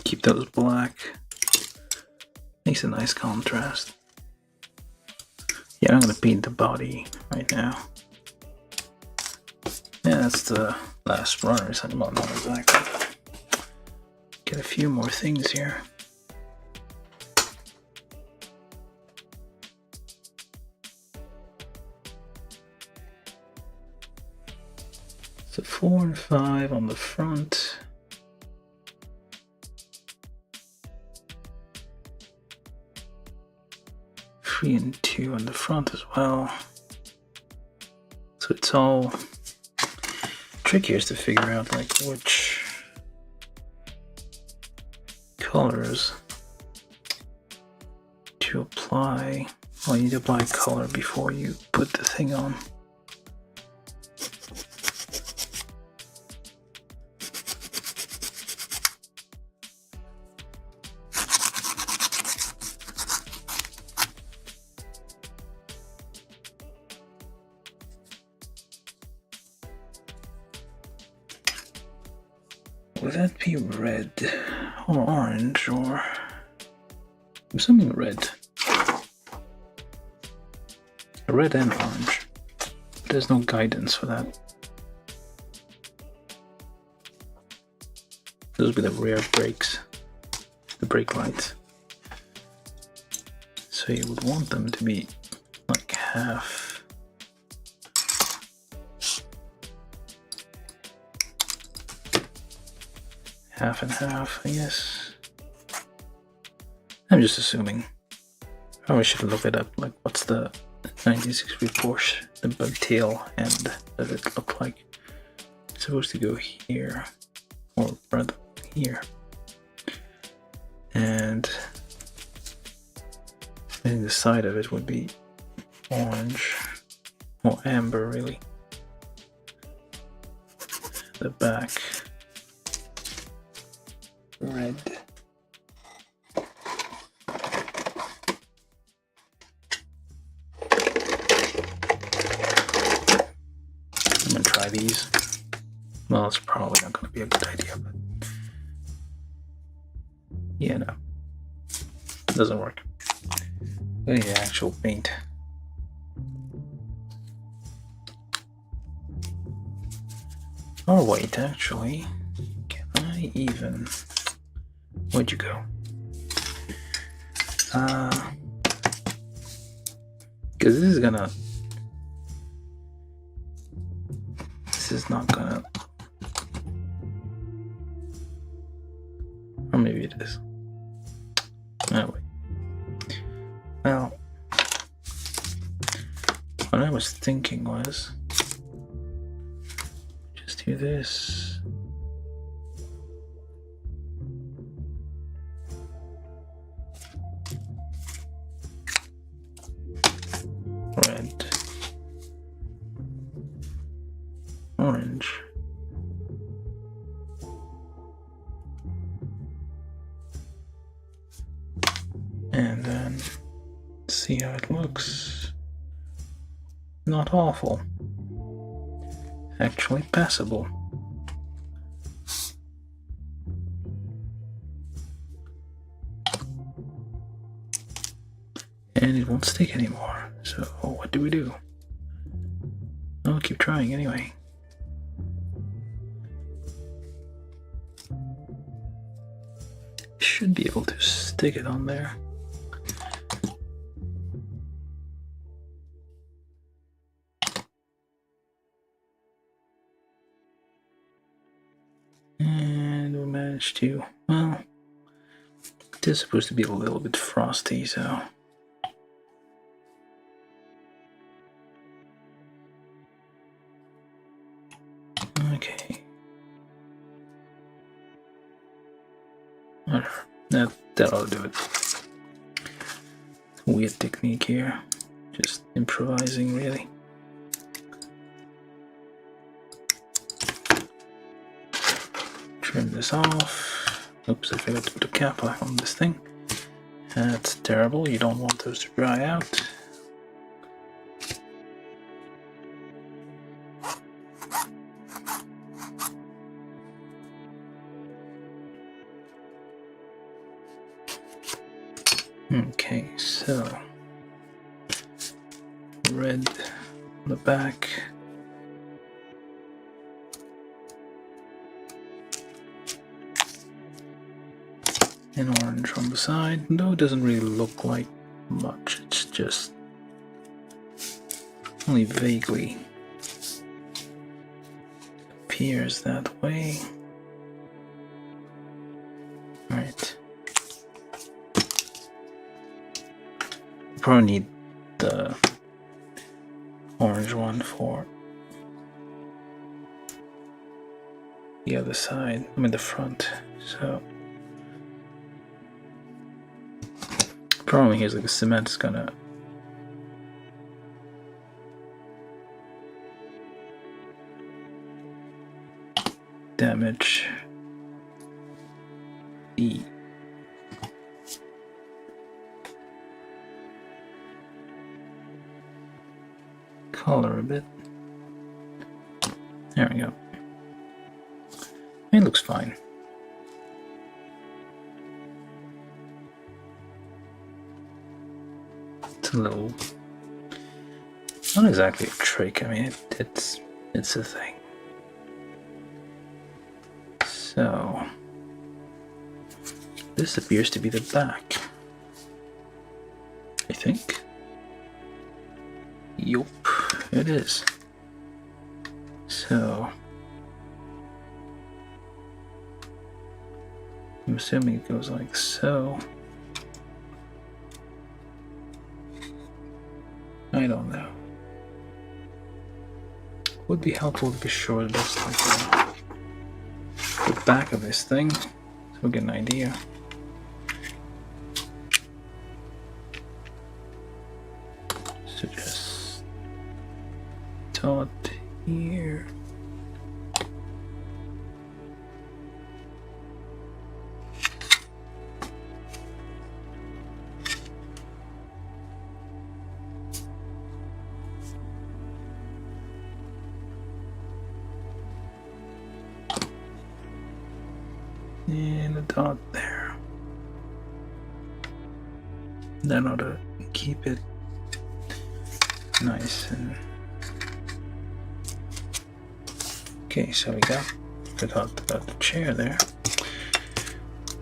Keep those black. Makes a nice contrast. Yeah, I'm gonna paint the body right now. Yeah, that's the last runners. Well, not exactly. Get a few more things here. So 4 and 5 on the front. And 2 on the front as well. So it's all tricky is to figure out like which colors to apply. Well, you need to apply color before you put the thing on. Would that be red or orange or... I'm assuming red. Red and orange. There's no guidance for that. Those would be the rear brakes. The brake lights. So you would want them to be like half. Half and half, I guess. I'm just assuming. Probably should look it up. Like, what's the 1963 Porsche, the bug tail end does it look like? It's supposed to go here, or rather here. And I think the side of it would be orange, or amber really. The back, red. I'm gonna try these. Well, it's probably not gonna be a good idea, but yeah, no, it doesn't work. I need actual paint. Or wait, actually, can I even? Where'd you go? Because this is gonna. This is not gonna. Or maybe it is. Oh, wait. Well, what I was thinking was just do this. Red. Orange. And then see how it looks. Not awful. Actually passable. And it won't stick anymore. So what do we do? I'll keep trying anyway. Should be able to stick it on there. And we managed to, well, it is supposed to be a little bit frosty, so. Okay. Whatever. That ought to do it. Weird technique here. Just improvising, really. Trim this off. Oops, I forgot to put a cap on this thing. That's terrible. You don't want those to dry out. Okay, so red on the back. And orange on the side. Though it doesn't really look like much, it's just only vaguely appears that way. Alright. Probably need the orange one for the other side, I mean the front. So problem here is like the cement is gonna damage the color a bit. There we go. It looks fine. It's a little, not exactly a trick. I mean, it's a thing. So this appears to be the back, I think. Yup, it is. So I'm assuming it goes like so. I don't know. Would be helpful to be sure that it's like the back of this thing, so we get an idea. So just dot here. And a dot there. That ought to keep it nice and okay. So we got the dot about the chair there.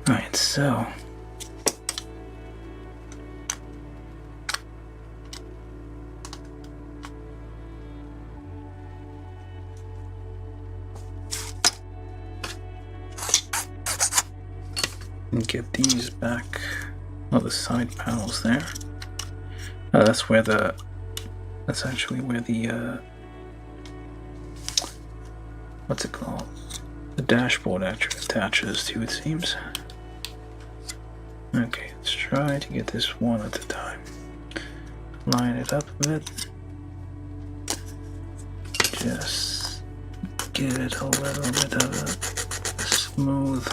Right, so and get these back. Oh, the side panels there. Oh, that's actually where the what's it called? The dashboard actually attaches to, it seems. Okay, let's try to get this one at a time. Line it up a bit. Just give it a little bit of a smooth.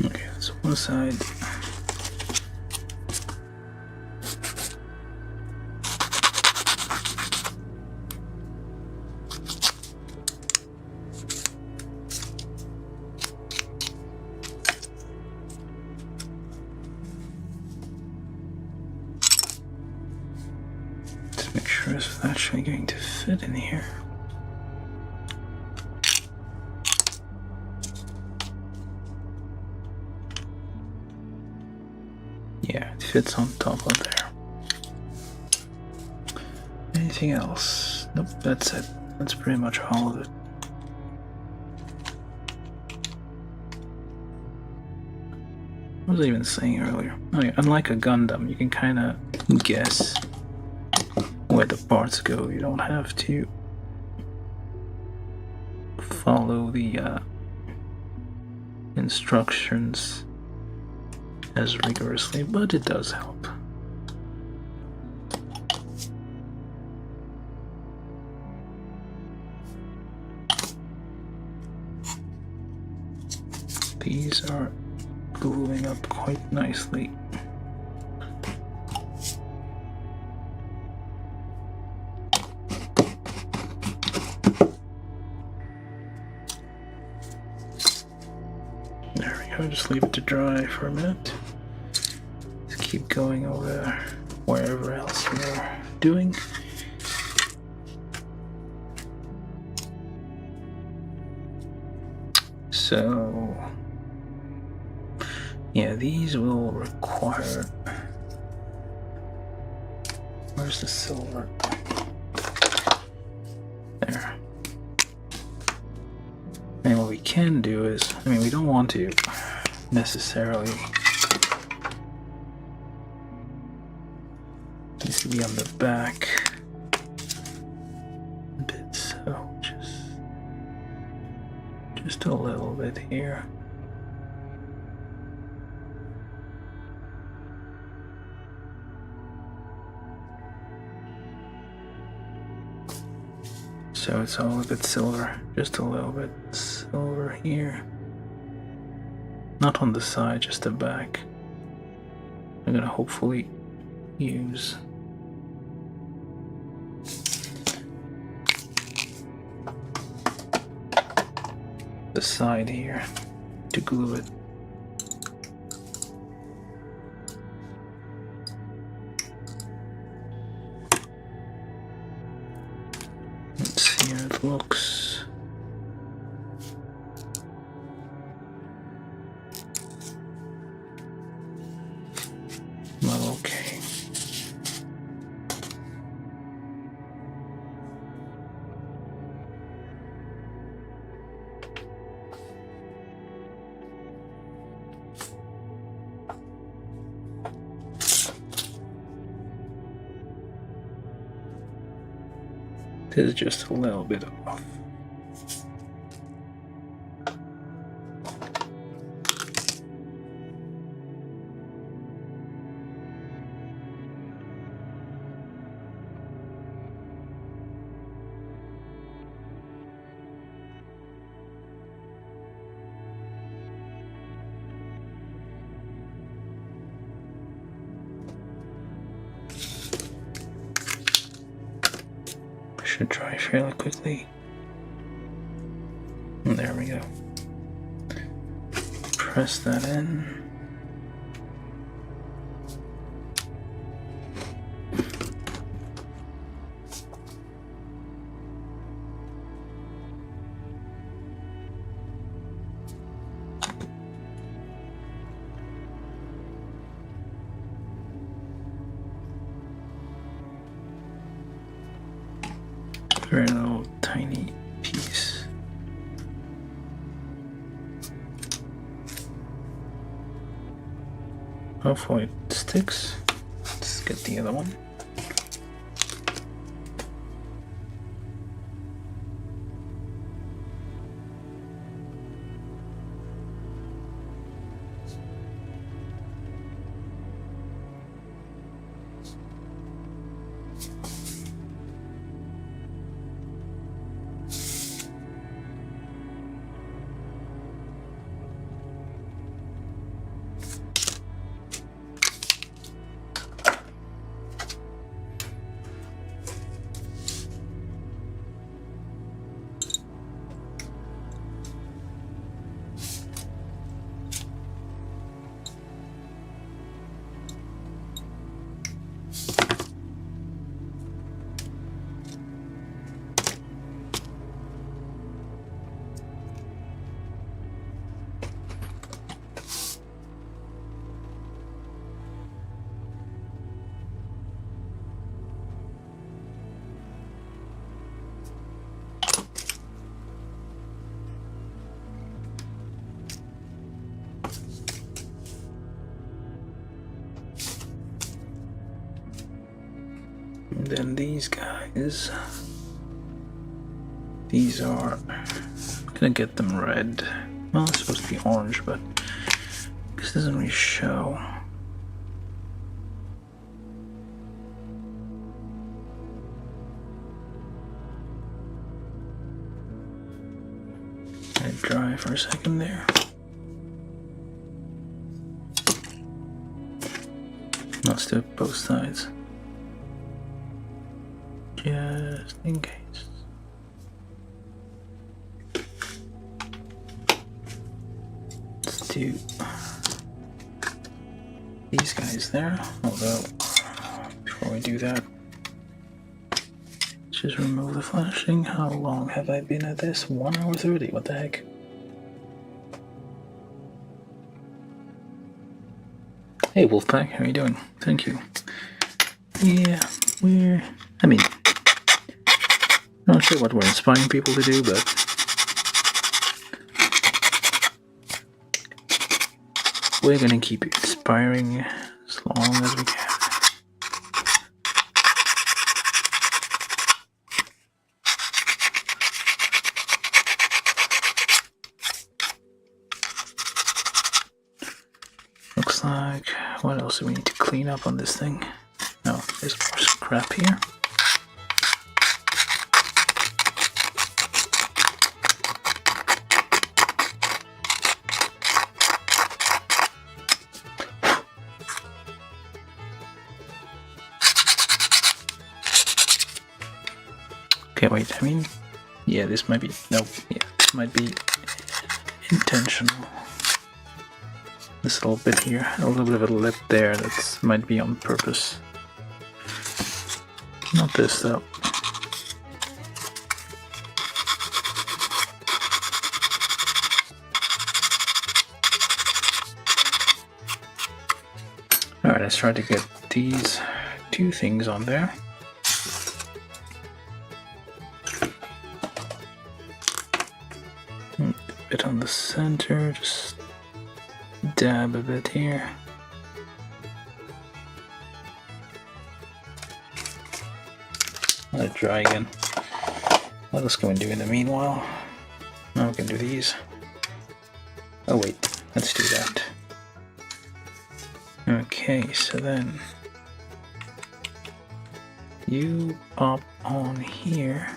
Okay, that's one side. Let's make sure it's actually going to fit in here. Yeah, it fits on top of there. Anything else? Nope, that's it. That's pretty much all of it. What was I even saying earlier? Oh yeah, unlike a Gundam, you can kind of guess where the parts go. You don't have to follow the instructions as rigorously, but it does help. These are gluing up quite nicely. There we go, just leave it to dry for a minute. Keep going over wherever else you're doing. So, yeah, these will require. Where's the silver? There mean, what we can do is, I mean, we don't want to necessarily needs to be on the back a bit, so just a little bit here. So it's all a bit silver, just a little bit silver here. Not on the side, just the back. I'm gonna hopefully use the side here to glue it. Let's see how it looks. Well, okay. This is just a little bit off. Should dry fairly quickly. And there we go. Press that in. Very little tiny piece. Hopefully it sticks. Let's get the other one. And then these guys, these are, I'm gonna get them red. Well, it's supposed to be orange, but this doesn't really show. Let it dry for a second there. Let's do it both sides. Just in case. Let's do these guys there. Although, before we do that, let's just remove the flashing. How long have I been at this? 1 hour 30. What the heck? Hey Wolfpack, how are you doing? Thank you. Yeah, I mean, not sure what we're inspiring people to do, but we're gonna keep it inspiring as long as we can. Looks like, what else do we need to clean up on this thing? No, there's more scrap here. Okay, wait, I mean, yeah, this might be, nope, yeah, this might be intentional. This little bit here, a little bit of a lip there, that might be on purpose. Not this though. Alright, let's try to get these two things on there. A bit on the center, just dab a bit here. Let it dry again. What else can we do in the meanwhile? Now we can do these. Oh wait, let's do that. Okay, so then you pop on here,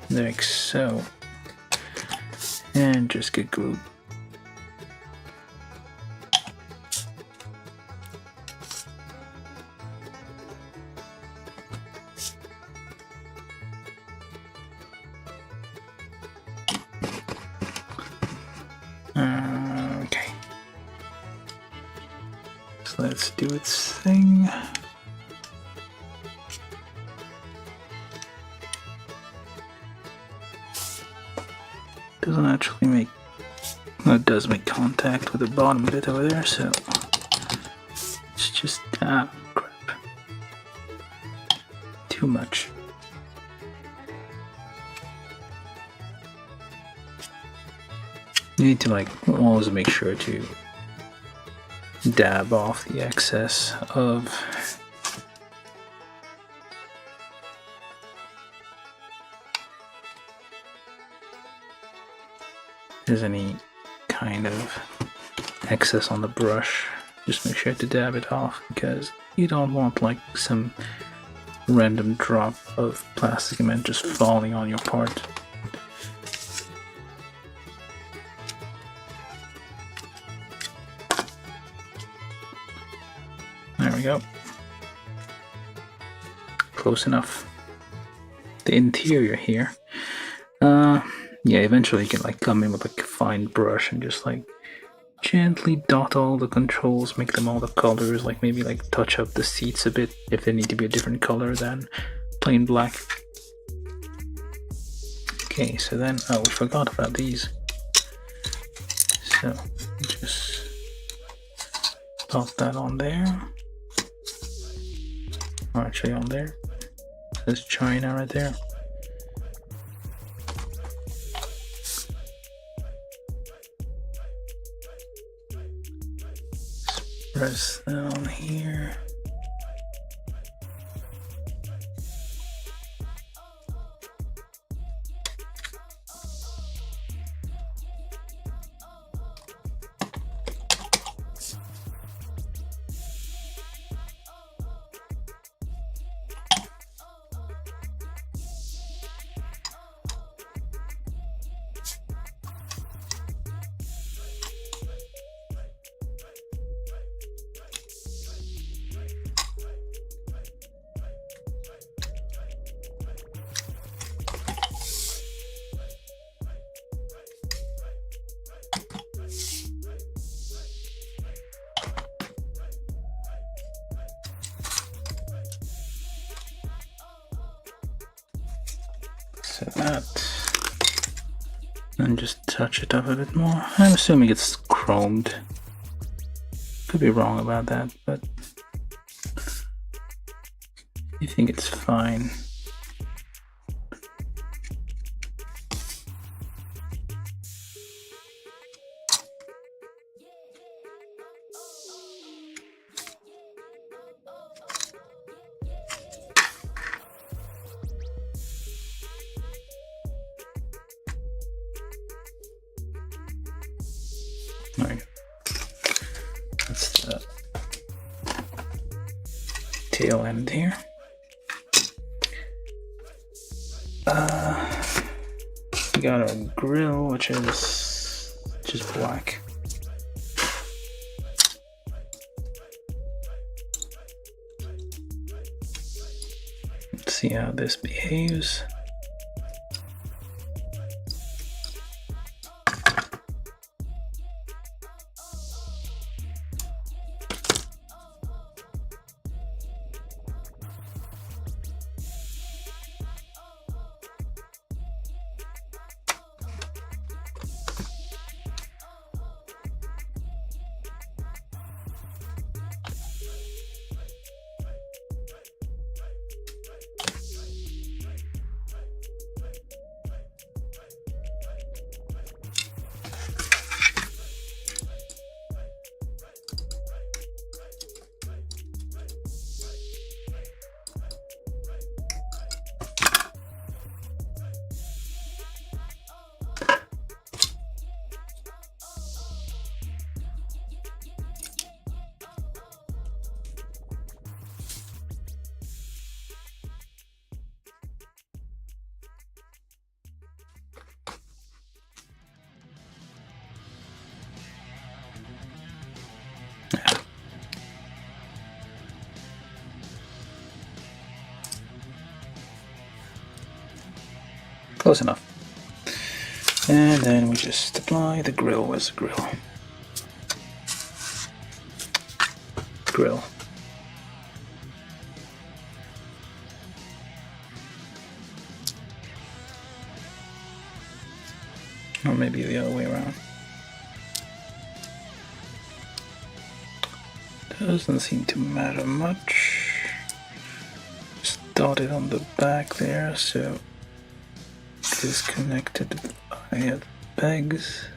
like so, and just get glued. Okay, so let's do its thing. Doesn't actually make, well, it does make contact with the bottom bit over there, so it's just, crap. Too much. You need to like always make sure to dab off the excess of there's any kind of excess on the brush. Just make sure to dab it off, because you don't want like some random drop of plastic cement just falling on your part. There we go. Close enough. The interior here. Yeah, eventually you can like come in with like a fine brush and just like gently dot all the controls, make them all the colors, like maybe like touch up the seats a bit if they need to be a different color than plain black. Okay, so then, oh, we forgot about these. So just pop that on there. Or actually on there. There's China right there. Press down here. So that, and just touch it up a bit more. I'm assuming it's chromed. Could be wrong about that, but I think it's fine. Alright. That's the tail end here. We got our grill, which is just black. Let's see how this behaves. Close enough. And then we just apply the grill as a grill. Grill. Or maybe the other way around. Doesn't seem to matter much. Just dot it on the back there so it is connected via pegs.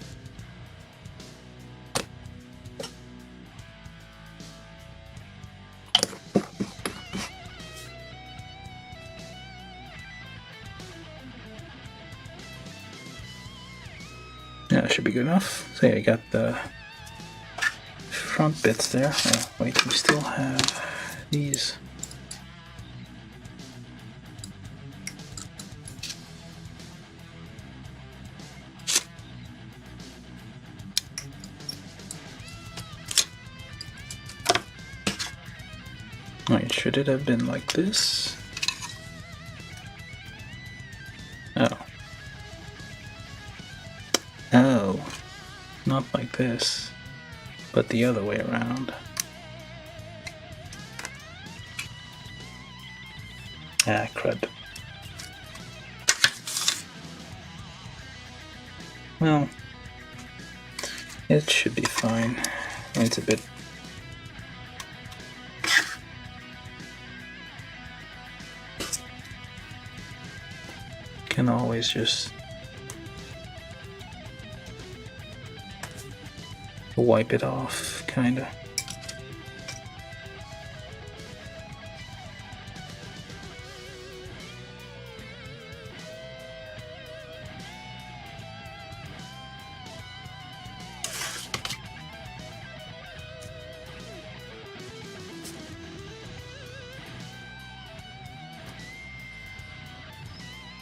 Yeah, that should be good enough. So yeah, you got the front bits there. Oh, wait, we still have these. Wait, should it have been like this? Oh. Oh, not like this, but the other way around. Ah, crud. Well, it should be fine. It's a bit... Can always just wipe it off, kinda.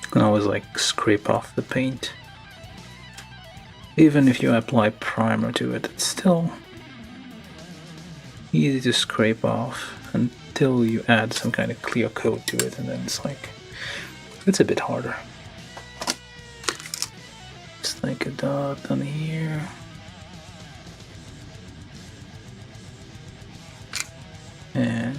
You can always like scrape off the paint. Even if you apply primer to it, it's still easy to scrape off until you add some kind of clear coat to it, and then it's a bit harder. Just like a dot on here. And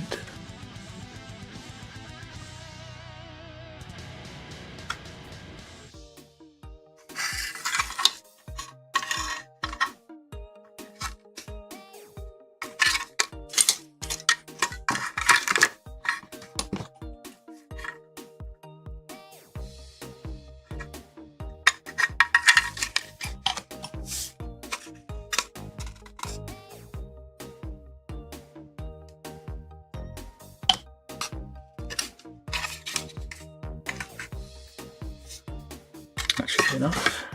that should be enough.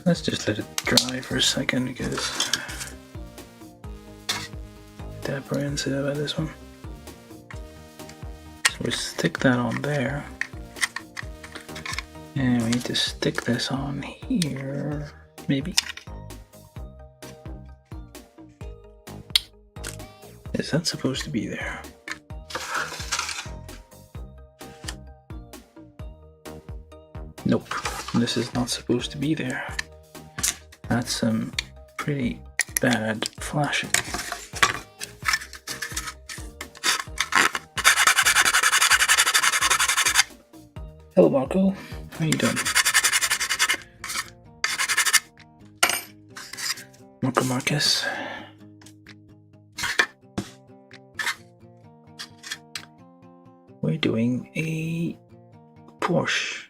Let's just let it dry for a second because I'm apprehensive about this one. So we stick that on there. And we need to stick this on here, maybe. Is that supposed to be there? Nope, this is not supposed to be there. That's some pretty bad flashing. Hello, Marco. How you doing? Marco Marcus. We're doing a Porsche.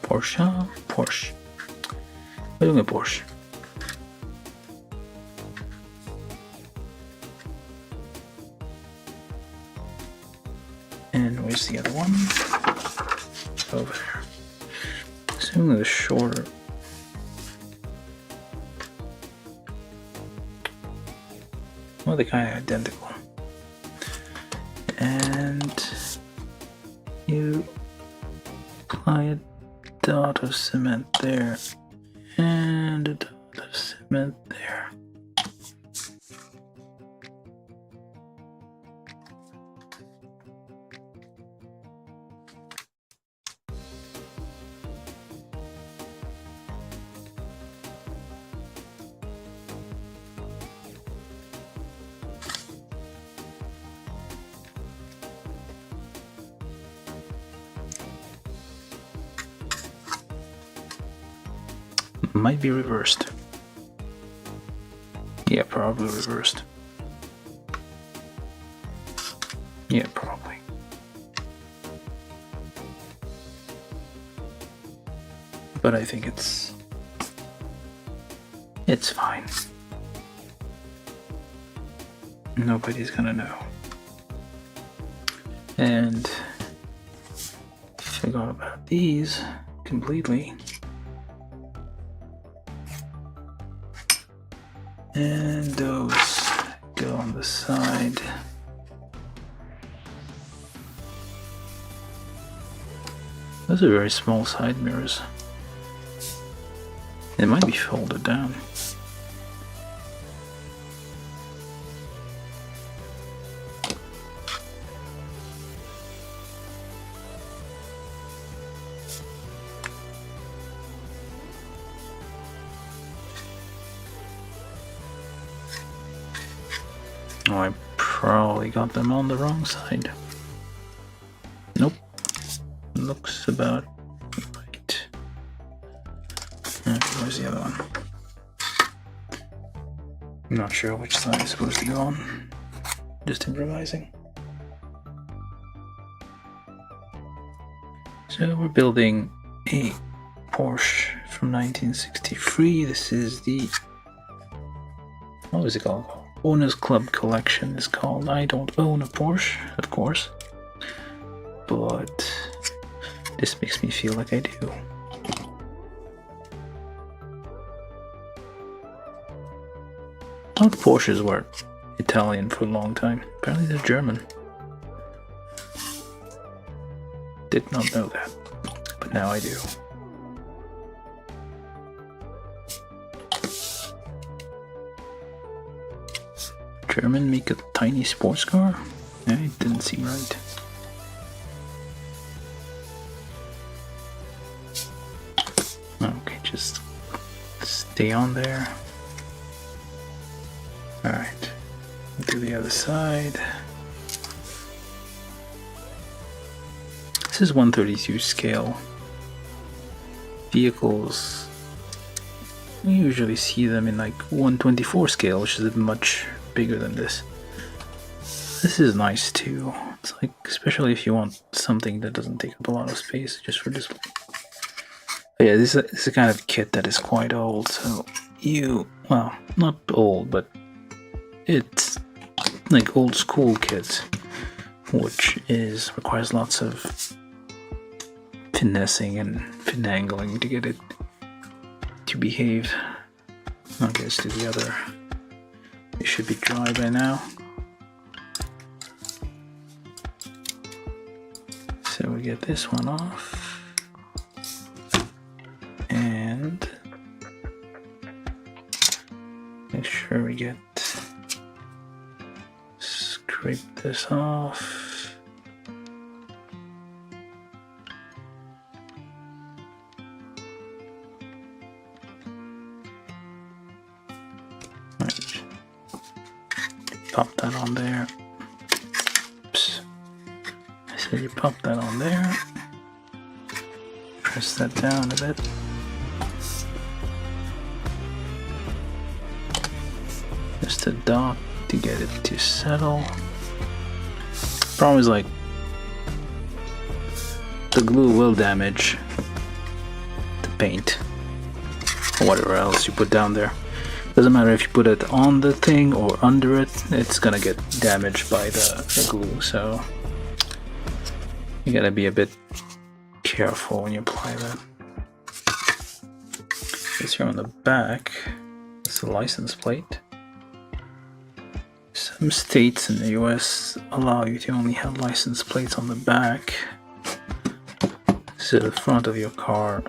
Porsche. We're doing a Porsche. And where's the other one? Over there. Assuming the shorter. Well, they're kind of identical. And you apply a dot of cement there, and a dot of cement there. Might be reversed. Yeah, probably reversed. Yeah, probably. But I think it's fine. Nobody's gonna know. And forgot about these completely. And those go on the side. Those are very small side mirrors. They might be folded down. Oh, I probably got them on the wrong side. Nope. Looks about right. Okay, where's the other one? I'm not sure which side it's supposed to go on. Just improvising. So we're building a Porsche from 1963. This is the... what was it called? Owners Club Collection is called. I don't own a Porsche, of course, but this makes me feel like I do. I thought Porsches were Italian for a long time. Apparently they're German. Did not know that, but now I do. German make a tiny sports car? Yeah, it didn't seem right. Okay, just stay on there. Alright, do the other side. This is 1/32 scale. Vehicles, we usually see them in like 1/24 scale, which is much bigger than this. This is nice too. It's like, especially if you want something that doesn't take up a lot of space just for display. But yeah, this is a kind of kit that is quite old, so well, not old, but it's like old school kits, which requires lots of finessing and finagling to get it you behave. Okay, let's do the other. It should be dry by now. So we get this one off. And make sure we get, scrape this off. Pop that on there. Oops. So you pop that on there. Press that down a bit. Just a dot to get it to settle. Problem is, like, the glue will damage the paint or whatever else you put down there. Doesn't matter if you put it on the thing or under it, it's gonna get damaged by the glue, so you gotta be a bit careful when you apply that. This here on the back, it's a license plate. Some states in the US allow you to only have license plates on the back, so the front of your car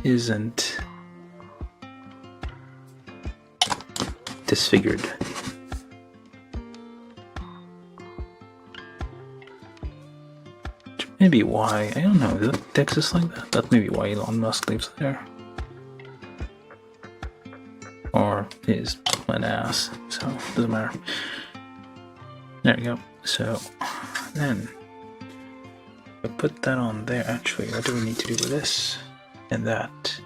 isn't disfigured. Which may be why, I don't know, is it Texas like that? That may be why Elon Musk lives there. Or is an ass, so it doesn't matter. There we go. So then I put that on there. Actually, what do we need to do with this and that?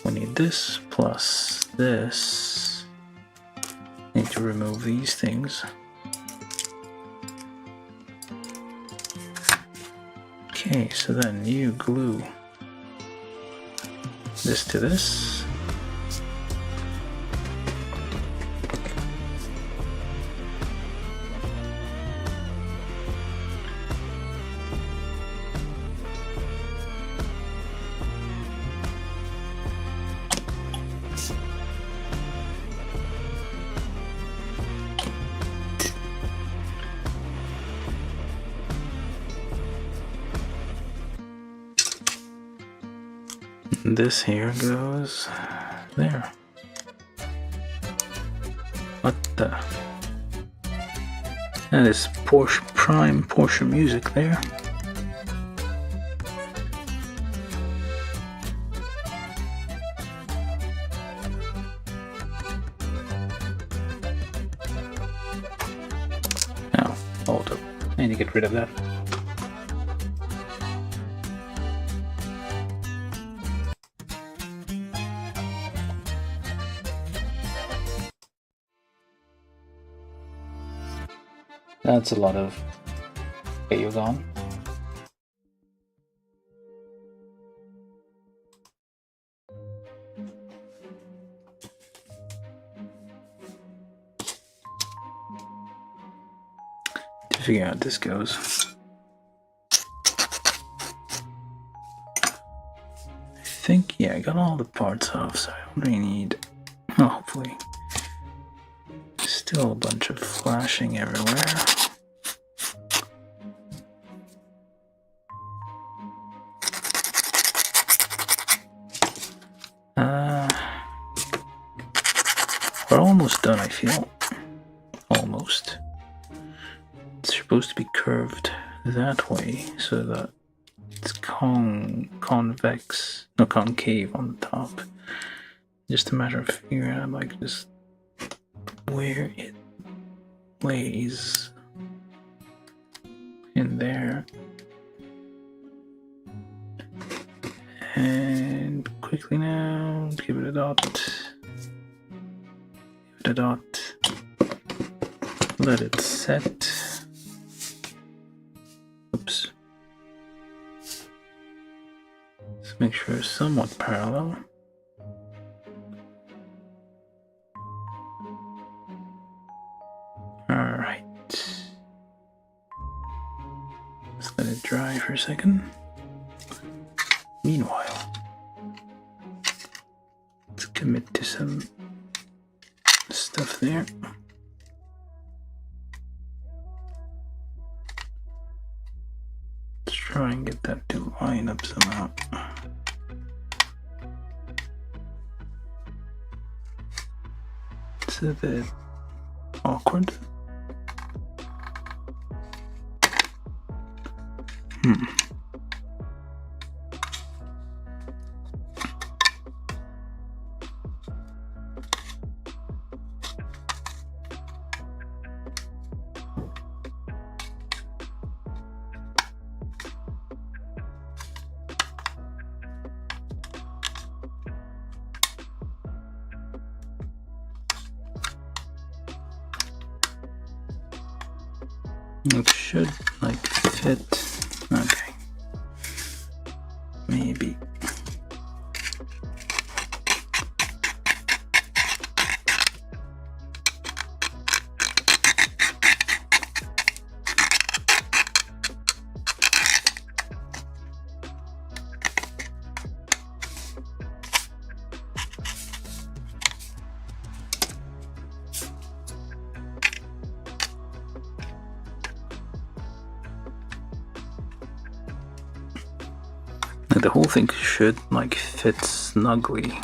We need this plus this. Need to remove these things. Okay, so then you glue this to this. This here goes there. What the? That is Porsche Prime Porsche music there. Now, hold up. I need to get rid of that. That's a lot of gone. To figure out how this goes. I think, yeah, I got all the parts off, so I don't really need, well, hopefully. Still a bunch of flashing everywhere. We're almost done, I feel. Almost. It's supposed to be curved that way so that it's convex, no, concave on the top. Just a matter of figuring out, like, just where it lays in there. And quickly now, give it a dot. Give it a dot. Let it set. Oops. Let's make sure it's somewhat parallel. Alright. Let's let it dry for a second. Meanwhile, commit to some stuff there. Let's try and get that to line up somehow. It's a bit awkward. It should like fit. Okay. Maybe. The whole thing should like fit snugly.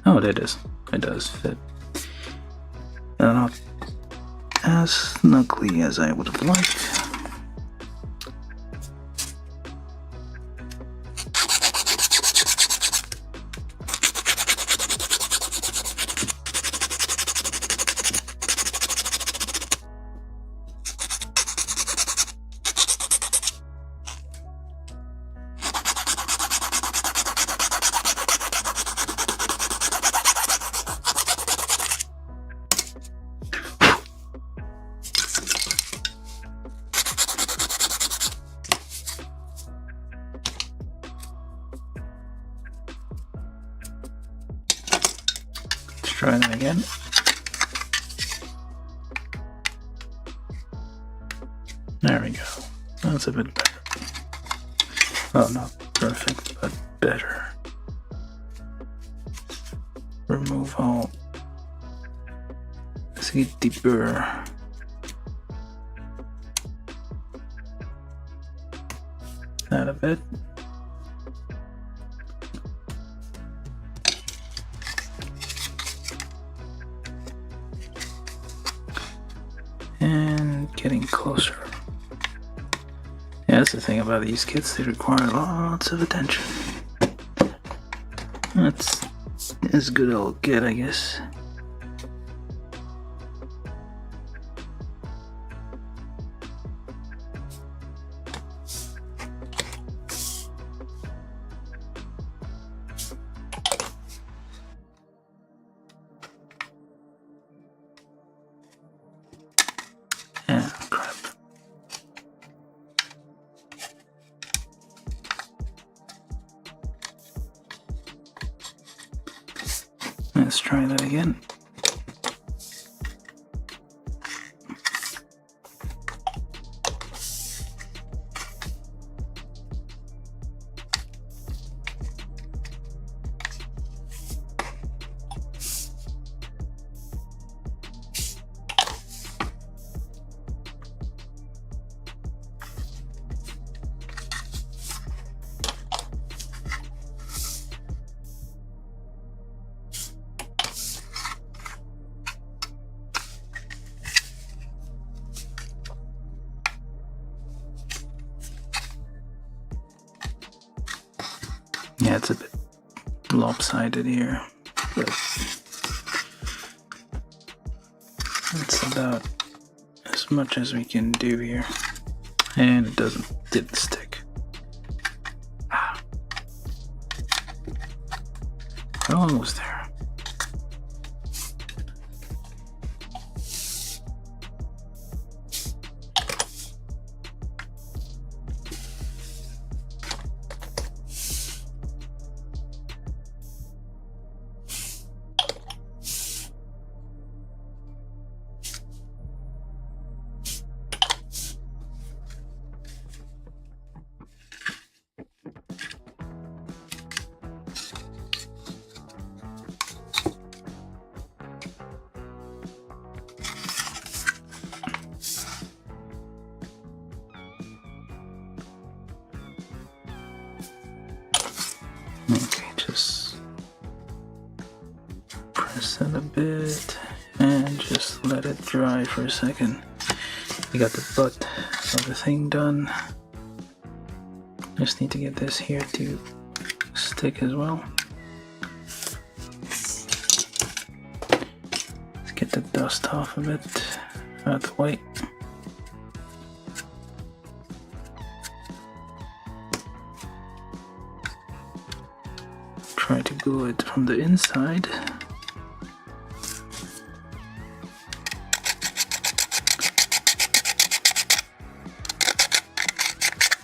Oh, it is. It does fit. Not as snugly as I would have liked. Try that again. There we go. That's a bit better. Well, not perfect, but better. Remove all. Let's get deeper. That a bit. And getting closer. Yeah, that's the thing about these kits, they require lots of attention. That's as good as I'll get, I guess. Yeah, crap. Let's try that again. Yeah, it's a bit lopsided here, but that's about as much as we can do here. And it didn't stick. We're almost there. it and just let it dry for a second. We got the butt of the thing done. Just need to get this here to stick as well. Let's get the dust off of it out the way. Try to glue it from the inside.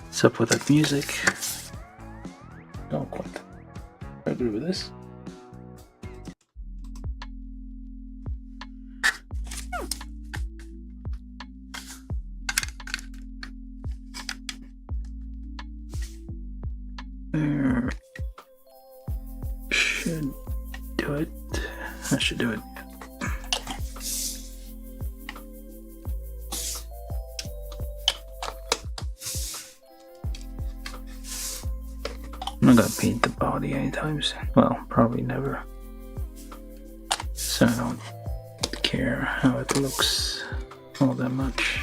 What's up with that music? Don't quite agree with this. There should do it. That should do it. I'm not gonna paint the body anytime soon. Well, probably never. So I don't care how it looks all that much.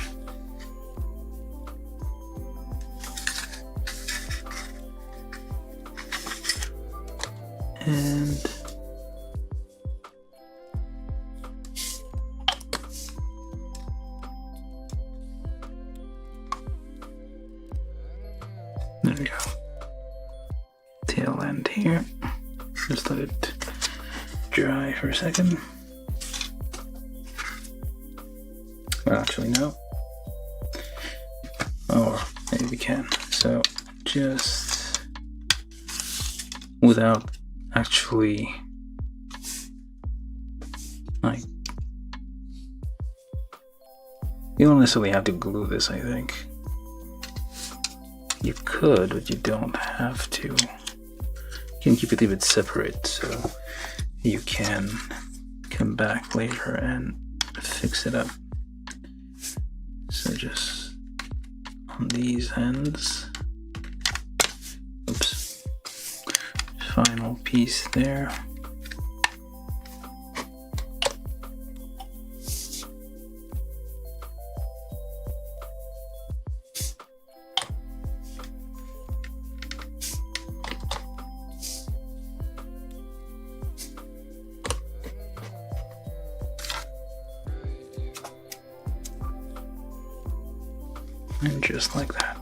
And there we go. Tail end here. Just let it dry for a second. Well, actually, no. Or maybe we can. So just without actually like, you don't necessarily have to glue this, I think. You could, but you don't have to. You can keep it a bit separate so you can come back later and fix it up. So just on these ends. Oops. Final piece there. And just like that.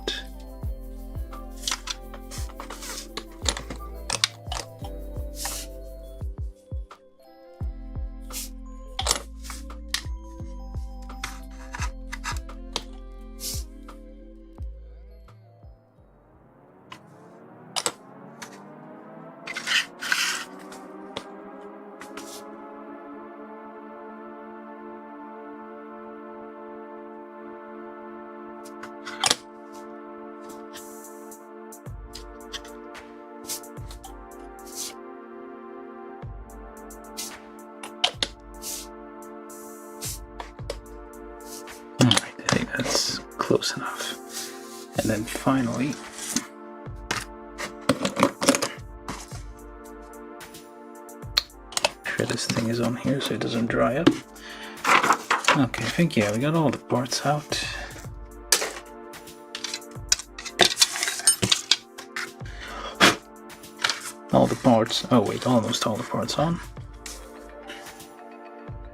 That's close enough. And then finally, make sure this thing is on here so it doesn't dry up. Okay, I think, yeah, we got all the parts out. All the parts, oh wait, almost all the parts on.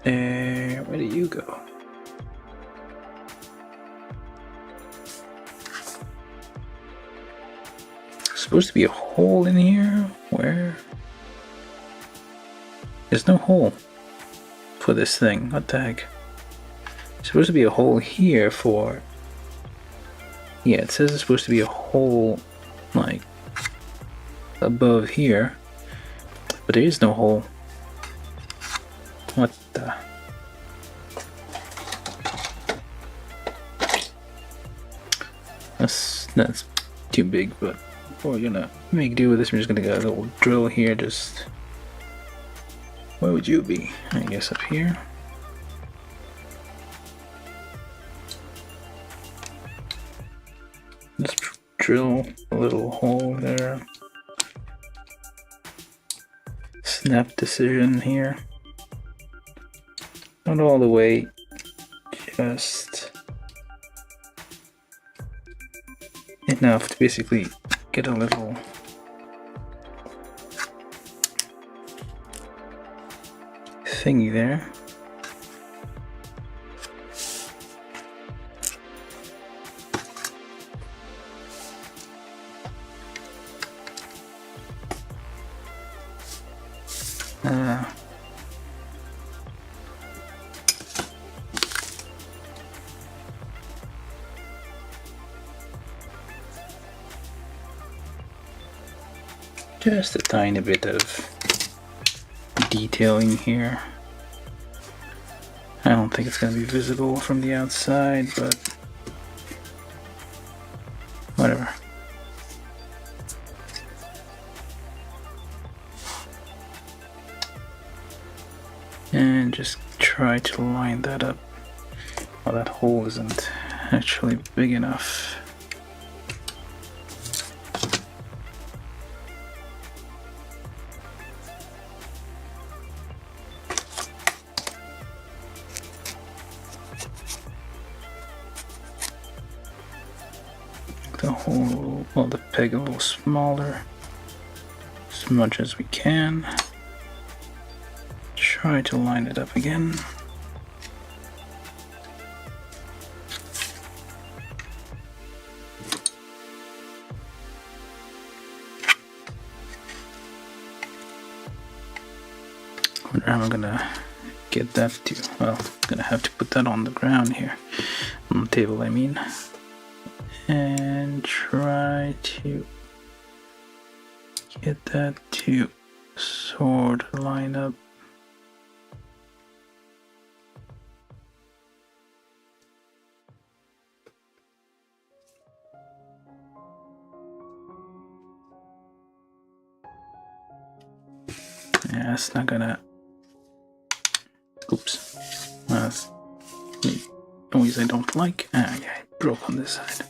There, where did you go? Supposed to be a hole in here? Where? There's no hole for this thing. What the heck? There's supposed to be a hole here for... Yeah, it says it's supposed to be a hole like above here, but there is no hole. What the? That's too big, but we're gonna make do with this. We're just gonna get a little drill here. Just where would you be? I guess up here. Just drill a little hole there. Snap decision here. Not all the way, just enough to basically get a little thingy there. Just a tiny bit of detailing here. I don't think it's going to be visible from the outside, but whatever. And just try to line that up. Well, that hole isn't actually big enough. The hole, well, the peg a little smaller, as much as we can. Try to line it up again. Wonder how I'm gonna get that to, well, I'm gonna have to put that on the ground here, on the table I mean, and try to get that to sort of line up. Yeah, that's not gonna, oops, that's the noise I don't like. Ah, yeah, it broke on this side.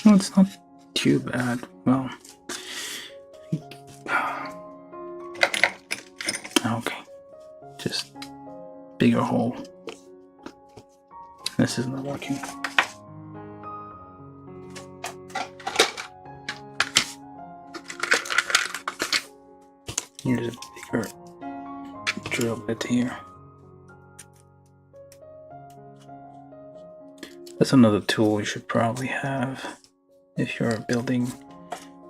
No, it's not too bad. Well, okay, just bigger hole. This is not working. Here's a bigger drill bit here. That's another tool you should probably have if you're building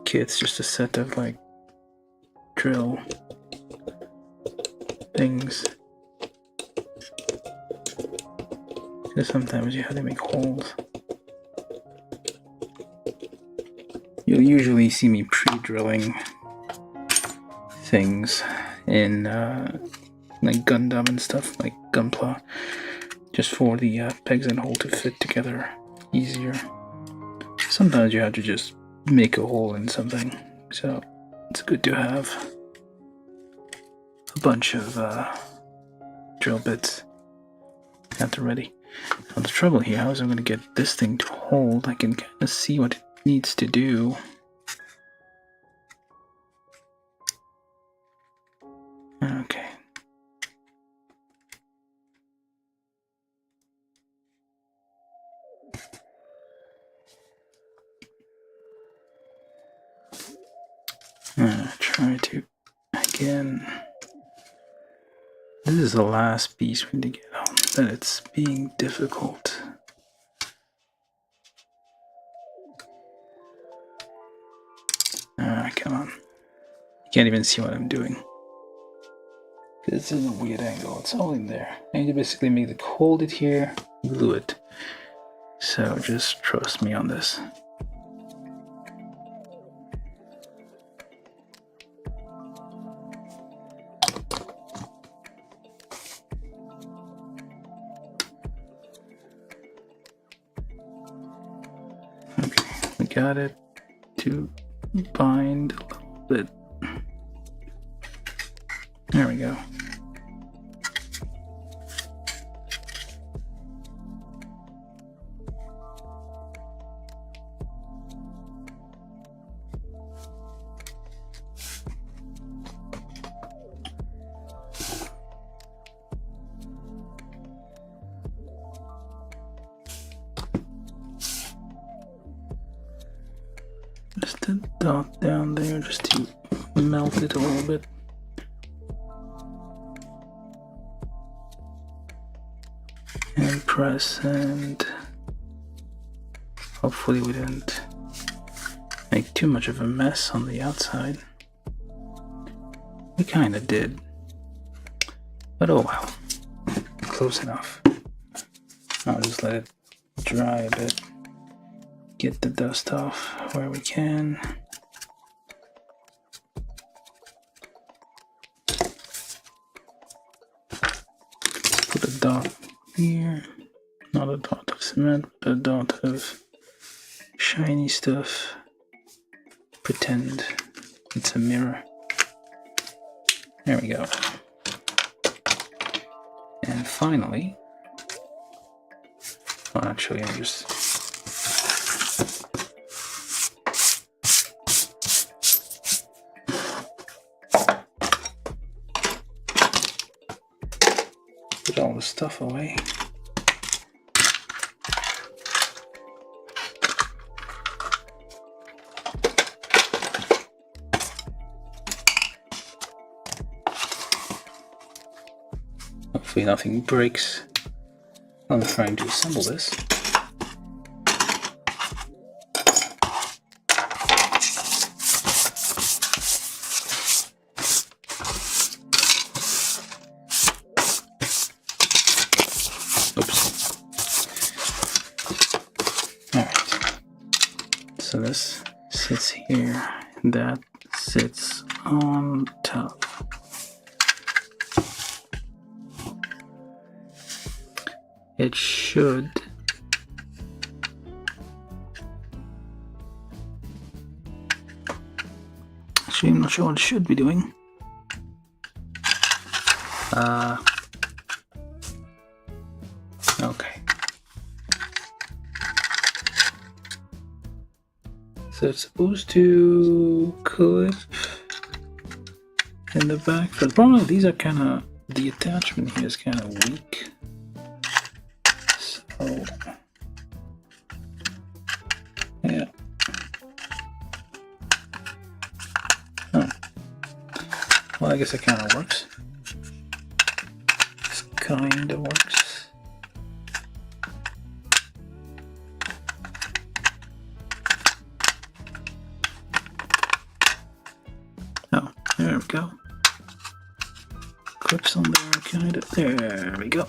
kits, just a set of like drill things. Because sometimes you have to make holes. You'll usually see me pre-drilling things in like gundam and stuff, like gunpla, just for the pegs and hole to fit together easier. Sometimes you have to just make a hole in something, so it's good to have a bunch of drill bits at the ready. Now the trouble here, how is I'm going to get this thing to hold? I can kind of see what it needs to do. Okay. Try to, again, this is the last piece we need to get on, that it's being difficult. Come on. You can't even see what I'm doing. This is a weird angle, it's all in there. I need to basically make it, hold it here, glue it. So just trust me on this. got it to bind a little bit. There we go. Just a dot down there just to melt it a little bit. And press, and hopefully we didn't make too much of a mess on the outside. We kind of did, but oh well, close enough. I'll just let it dry a bit. Get the dust off where we can. Put a dot here. Not a dot of cement, but a dot of shiny stuff. Pretend it's a mirror. There we go. And finally, well, actually, I'm just put all the stuff away. Hopefully nothing breaks while I'm trying to assemble this. So this sits here, that sits on top. It should actually, I'm not sure what it should be doing. Okay. So it's supposed to clip in the back, but the problem is these are kind of, the attachment here is kind of weak. So, yeah. Oh. Well, I guess it kind of works. This kind of works. Oh, there we go. Clips on there, kind of. There we go.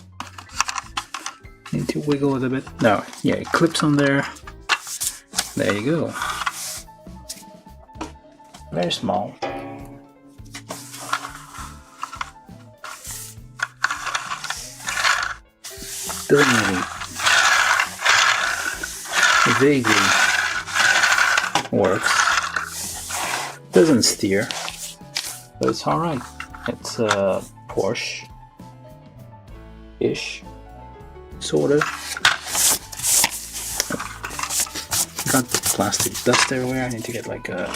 Need to wiggle it a bit. No, yeah, it clips on there. There you go. Very small. Doesn't really vaguely works. Doesn't steer, but it's alright. It's a Porsche-ish, sort of. Got plastic dust everywhere. I need to get like a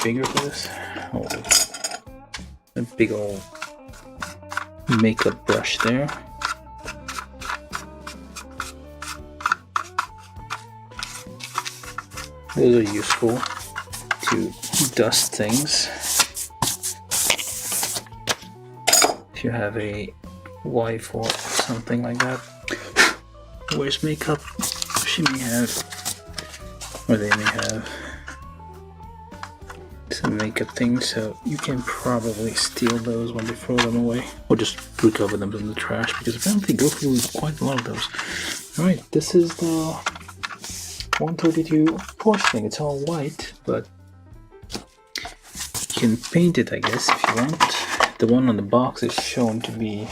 bigger for this. Oh, a big old makeup brush there. Those are useful to dust things. If you have a wife or something like that who wears makeup, she may have, or they may have, some makeup things, so you can probably steal those when they throw them away, or just recover them in the trash, because apparently they go through quite a lot of those. Alright, this is the 132 Porsche thing. It's all white, but you can paint it, I guess, if you want. The one on the box is shown to be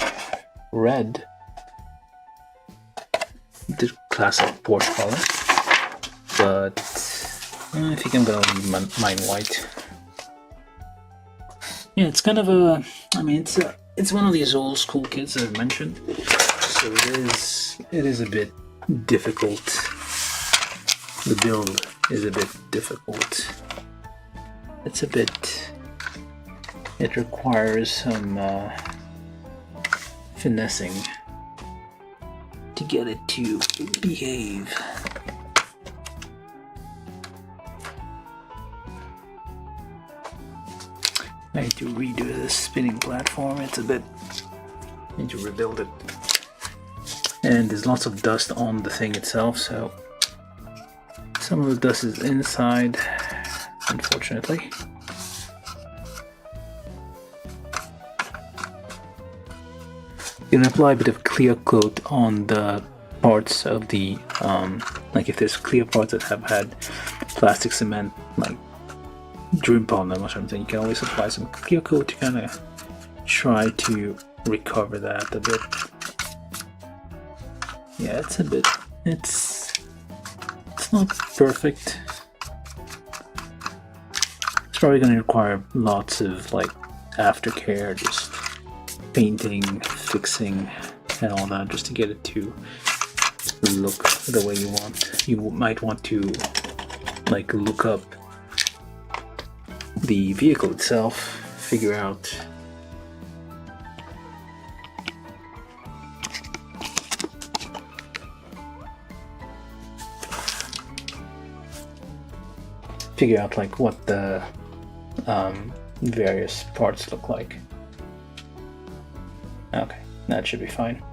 red. the classic Porsche color, but I think I'm gonna leave mine white. Yeah, it's kind of a. I mean, it's one of these old school kits as I mentioned, so it is a bit difficult. The build is a bit difficult. It's a bit. It requires some finessing to get it to behave. I need to redo this spinning platform. It's a bit. I need to rebuild it. And there's lots of dust on the thing itself, so some of the dust is inside, unfortunately. You can apply a bit of clear coat on the parts of the, like if there's clear parts that have had plastic cement, like drip on them or something, you can always apply some clear coat to kind of try to recover that a bit. Yeah, it's a bit, it's not perfect. It's probably going to require lots of like aftercare, just painting, fixing, and all that, just to get it to look the way you want. You might want to like look up the vehicle itself, figure out like what the various parts look like. Okay, that should be fine.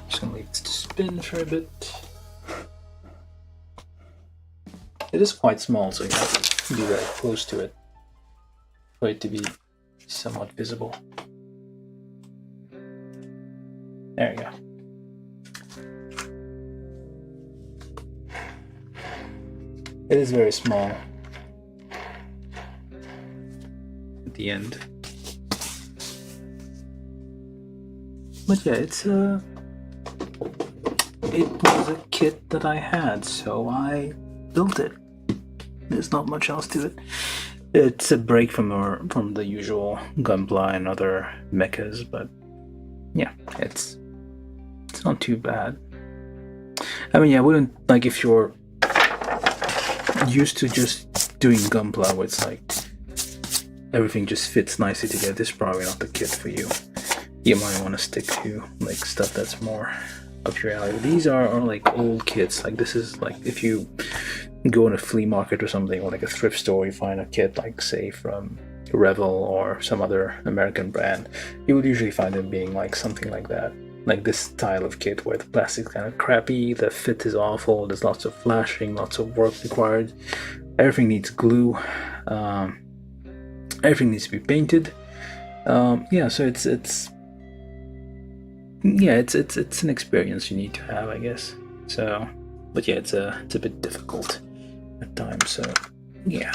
Just gonna leave it to spin for a bit. It is quite small, so you have to be very close to it for it to be somewhat visible. There you go. It is very small at the end. But yeah, it was a kit that I had, so I built it. There's not much else to it. It's a break from the usual Gunpla and other mechas, but yeah, it's not too bad. I mean, yeah, I wouldn't, like, if you're used to just doing Gunpla where it's like everything just fits nicely together, this is probably not the kit for you. You might want to stick to like stuff that's more up your alley. These are like old kits. Like this is like if you go in a flea market or something, or like a thrift store, you find a kit like say from Revel or some other American brand, you would usually find them being like something like that. Like this style of kit where the plastic's kind of crappy, the fit is awful, there's lots of flashing, lots of work required, everything needs glue, everything needs to be painted. Yeah, so it's an experience you need to have, I guess. So, but yeah, it's a bit difficult at times. So, yeah,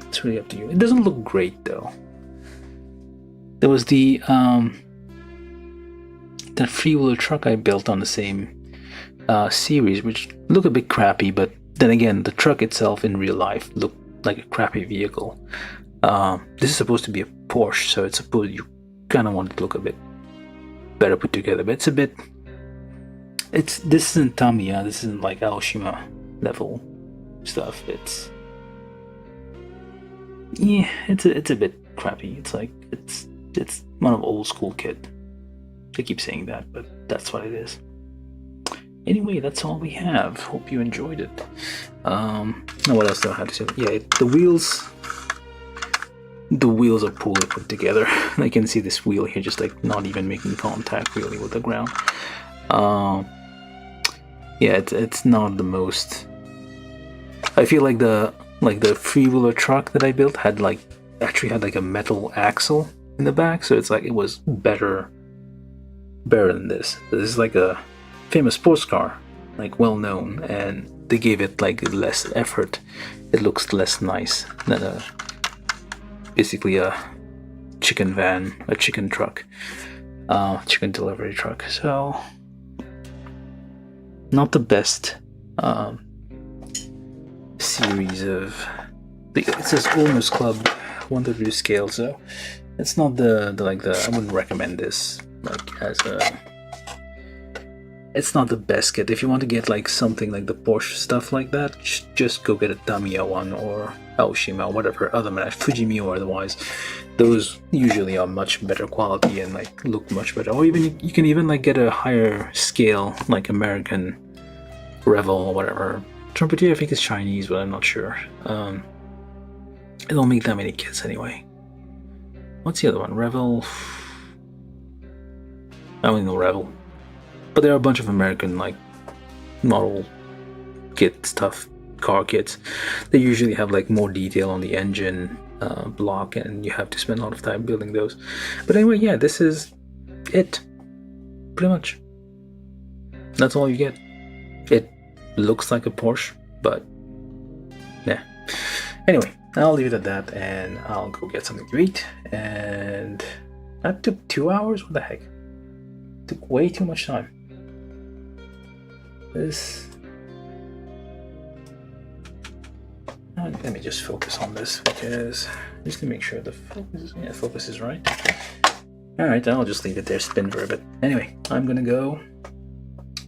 it's really up to you. It doesn't look great though. There was the that freewheeler truck I built on the same series, which looked a bit crappy, but then again, the truck itself in real life looked like a crappy vehicle. This is supposed to be a Porsche, so it's supposed you kind of want it to look a bit better put together, but it's a bit. This isn't Tamiya. This isn't like Aoshima level stuff. It's a bit crappy. It's like it's one of old school kit. I keep saying that, but that's what it is. Anyway, that's all we have. Hope you enjoyed it. Now what else do I have to say? Yeah, the wheels are poorly put together. I can see this wheel here just like not even making contact really with the ground. Yeah, it's not the most. I feel like the freewheeler truck that I built actually had like a metal axle in the back, so it's like it was better than this. This is like a famous sports car, like well known, and they gave it like less effort. It looks less nice than basically a chicken van, a chicken truck, chicken delivery truck. So not the best series of. It says Owners Club 1 to 3 scale, so it's not the I wouldn't recommend this like as a. It's not the best kit. If you want to get like something like the Porsche stuff like that, just go get a Tamiya one or Aoshima, whatever other match, Fujimi or otherwise. Those usually are much better quality and like look much better. Or even you can even like get a higher scale, like American Revel or whatever. Trumpeter I think is Chinese, but I'm not sure. It don't make that many kits anyway. What's the other one? Revel. I only know Revel. But there are a bunch of American like model kit stuff, car kits. They usually have like more detail on the engine block, and you have to spend a lot of time building those. But anyway, yeah, this is it. Pretty much. That's all you get. It looks like a Porsche, but yeah. Anyway, I'll leave it at that, and I'll go get something to eat. And that took 2 hours. What the heck? It took way too much time. This. Let me just focus on this because just to make sure the focus is right. All right, I'll just leave it there, spin for a bit. Anyway, I'm gonna go.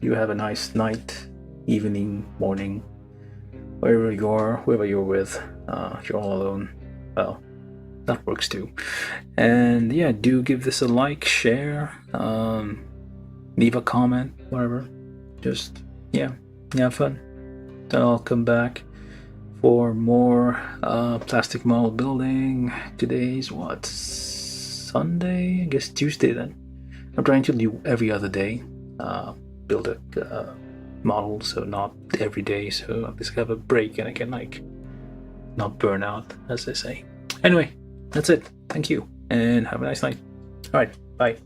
You have a nice night, evening, morning, wherever you are, whoever you're with. If you're all alone, well, that works too. And yeah, do give this a like, share, leave a comment, whatever. Just have fun. Then I'll come back for more plastic model building. Today's what? Sunday? I guess Tuesday then. I'm trying to do every other day. Build a model, so not every day, so at least I have a break and I can like not burn out, as they say. Anyway, that's it. Thank you and have a nice night. All right, bye.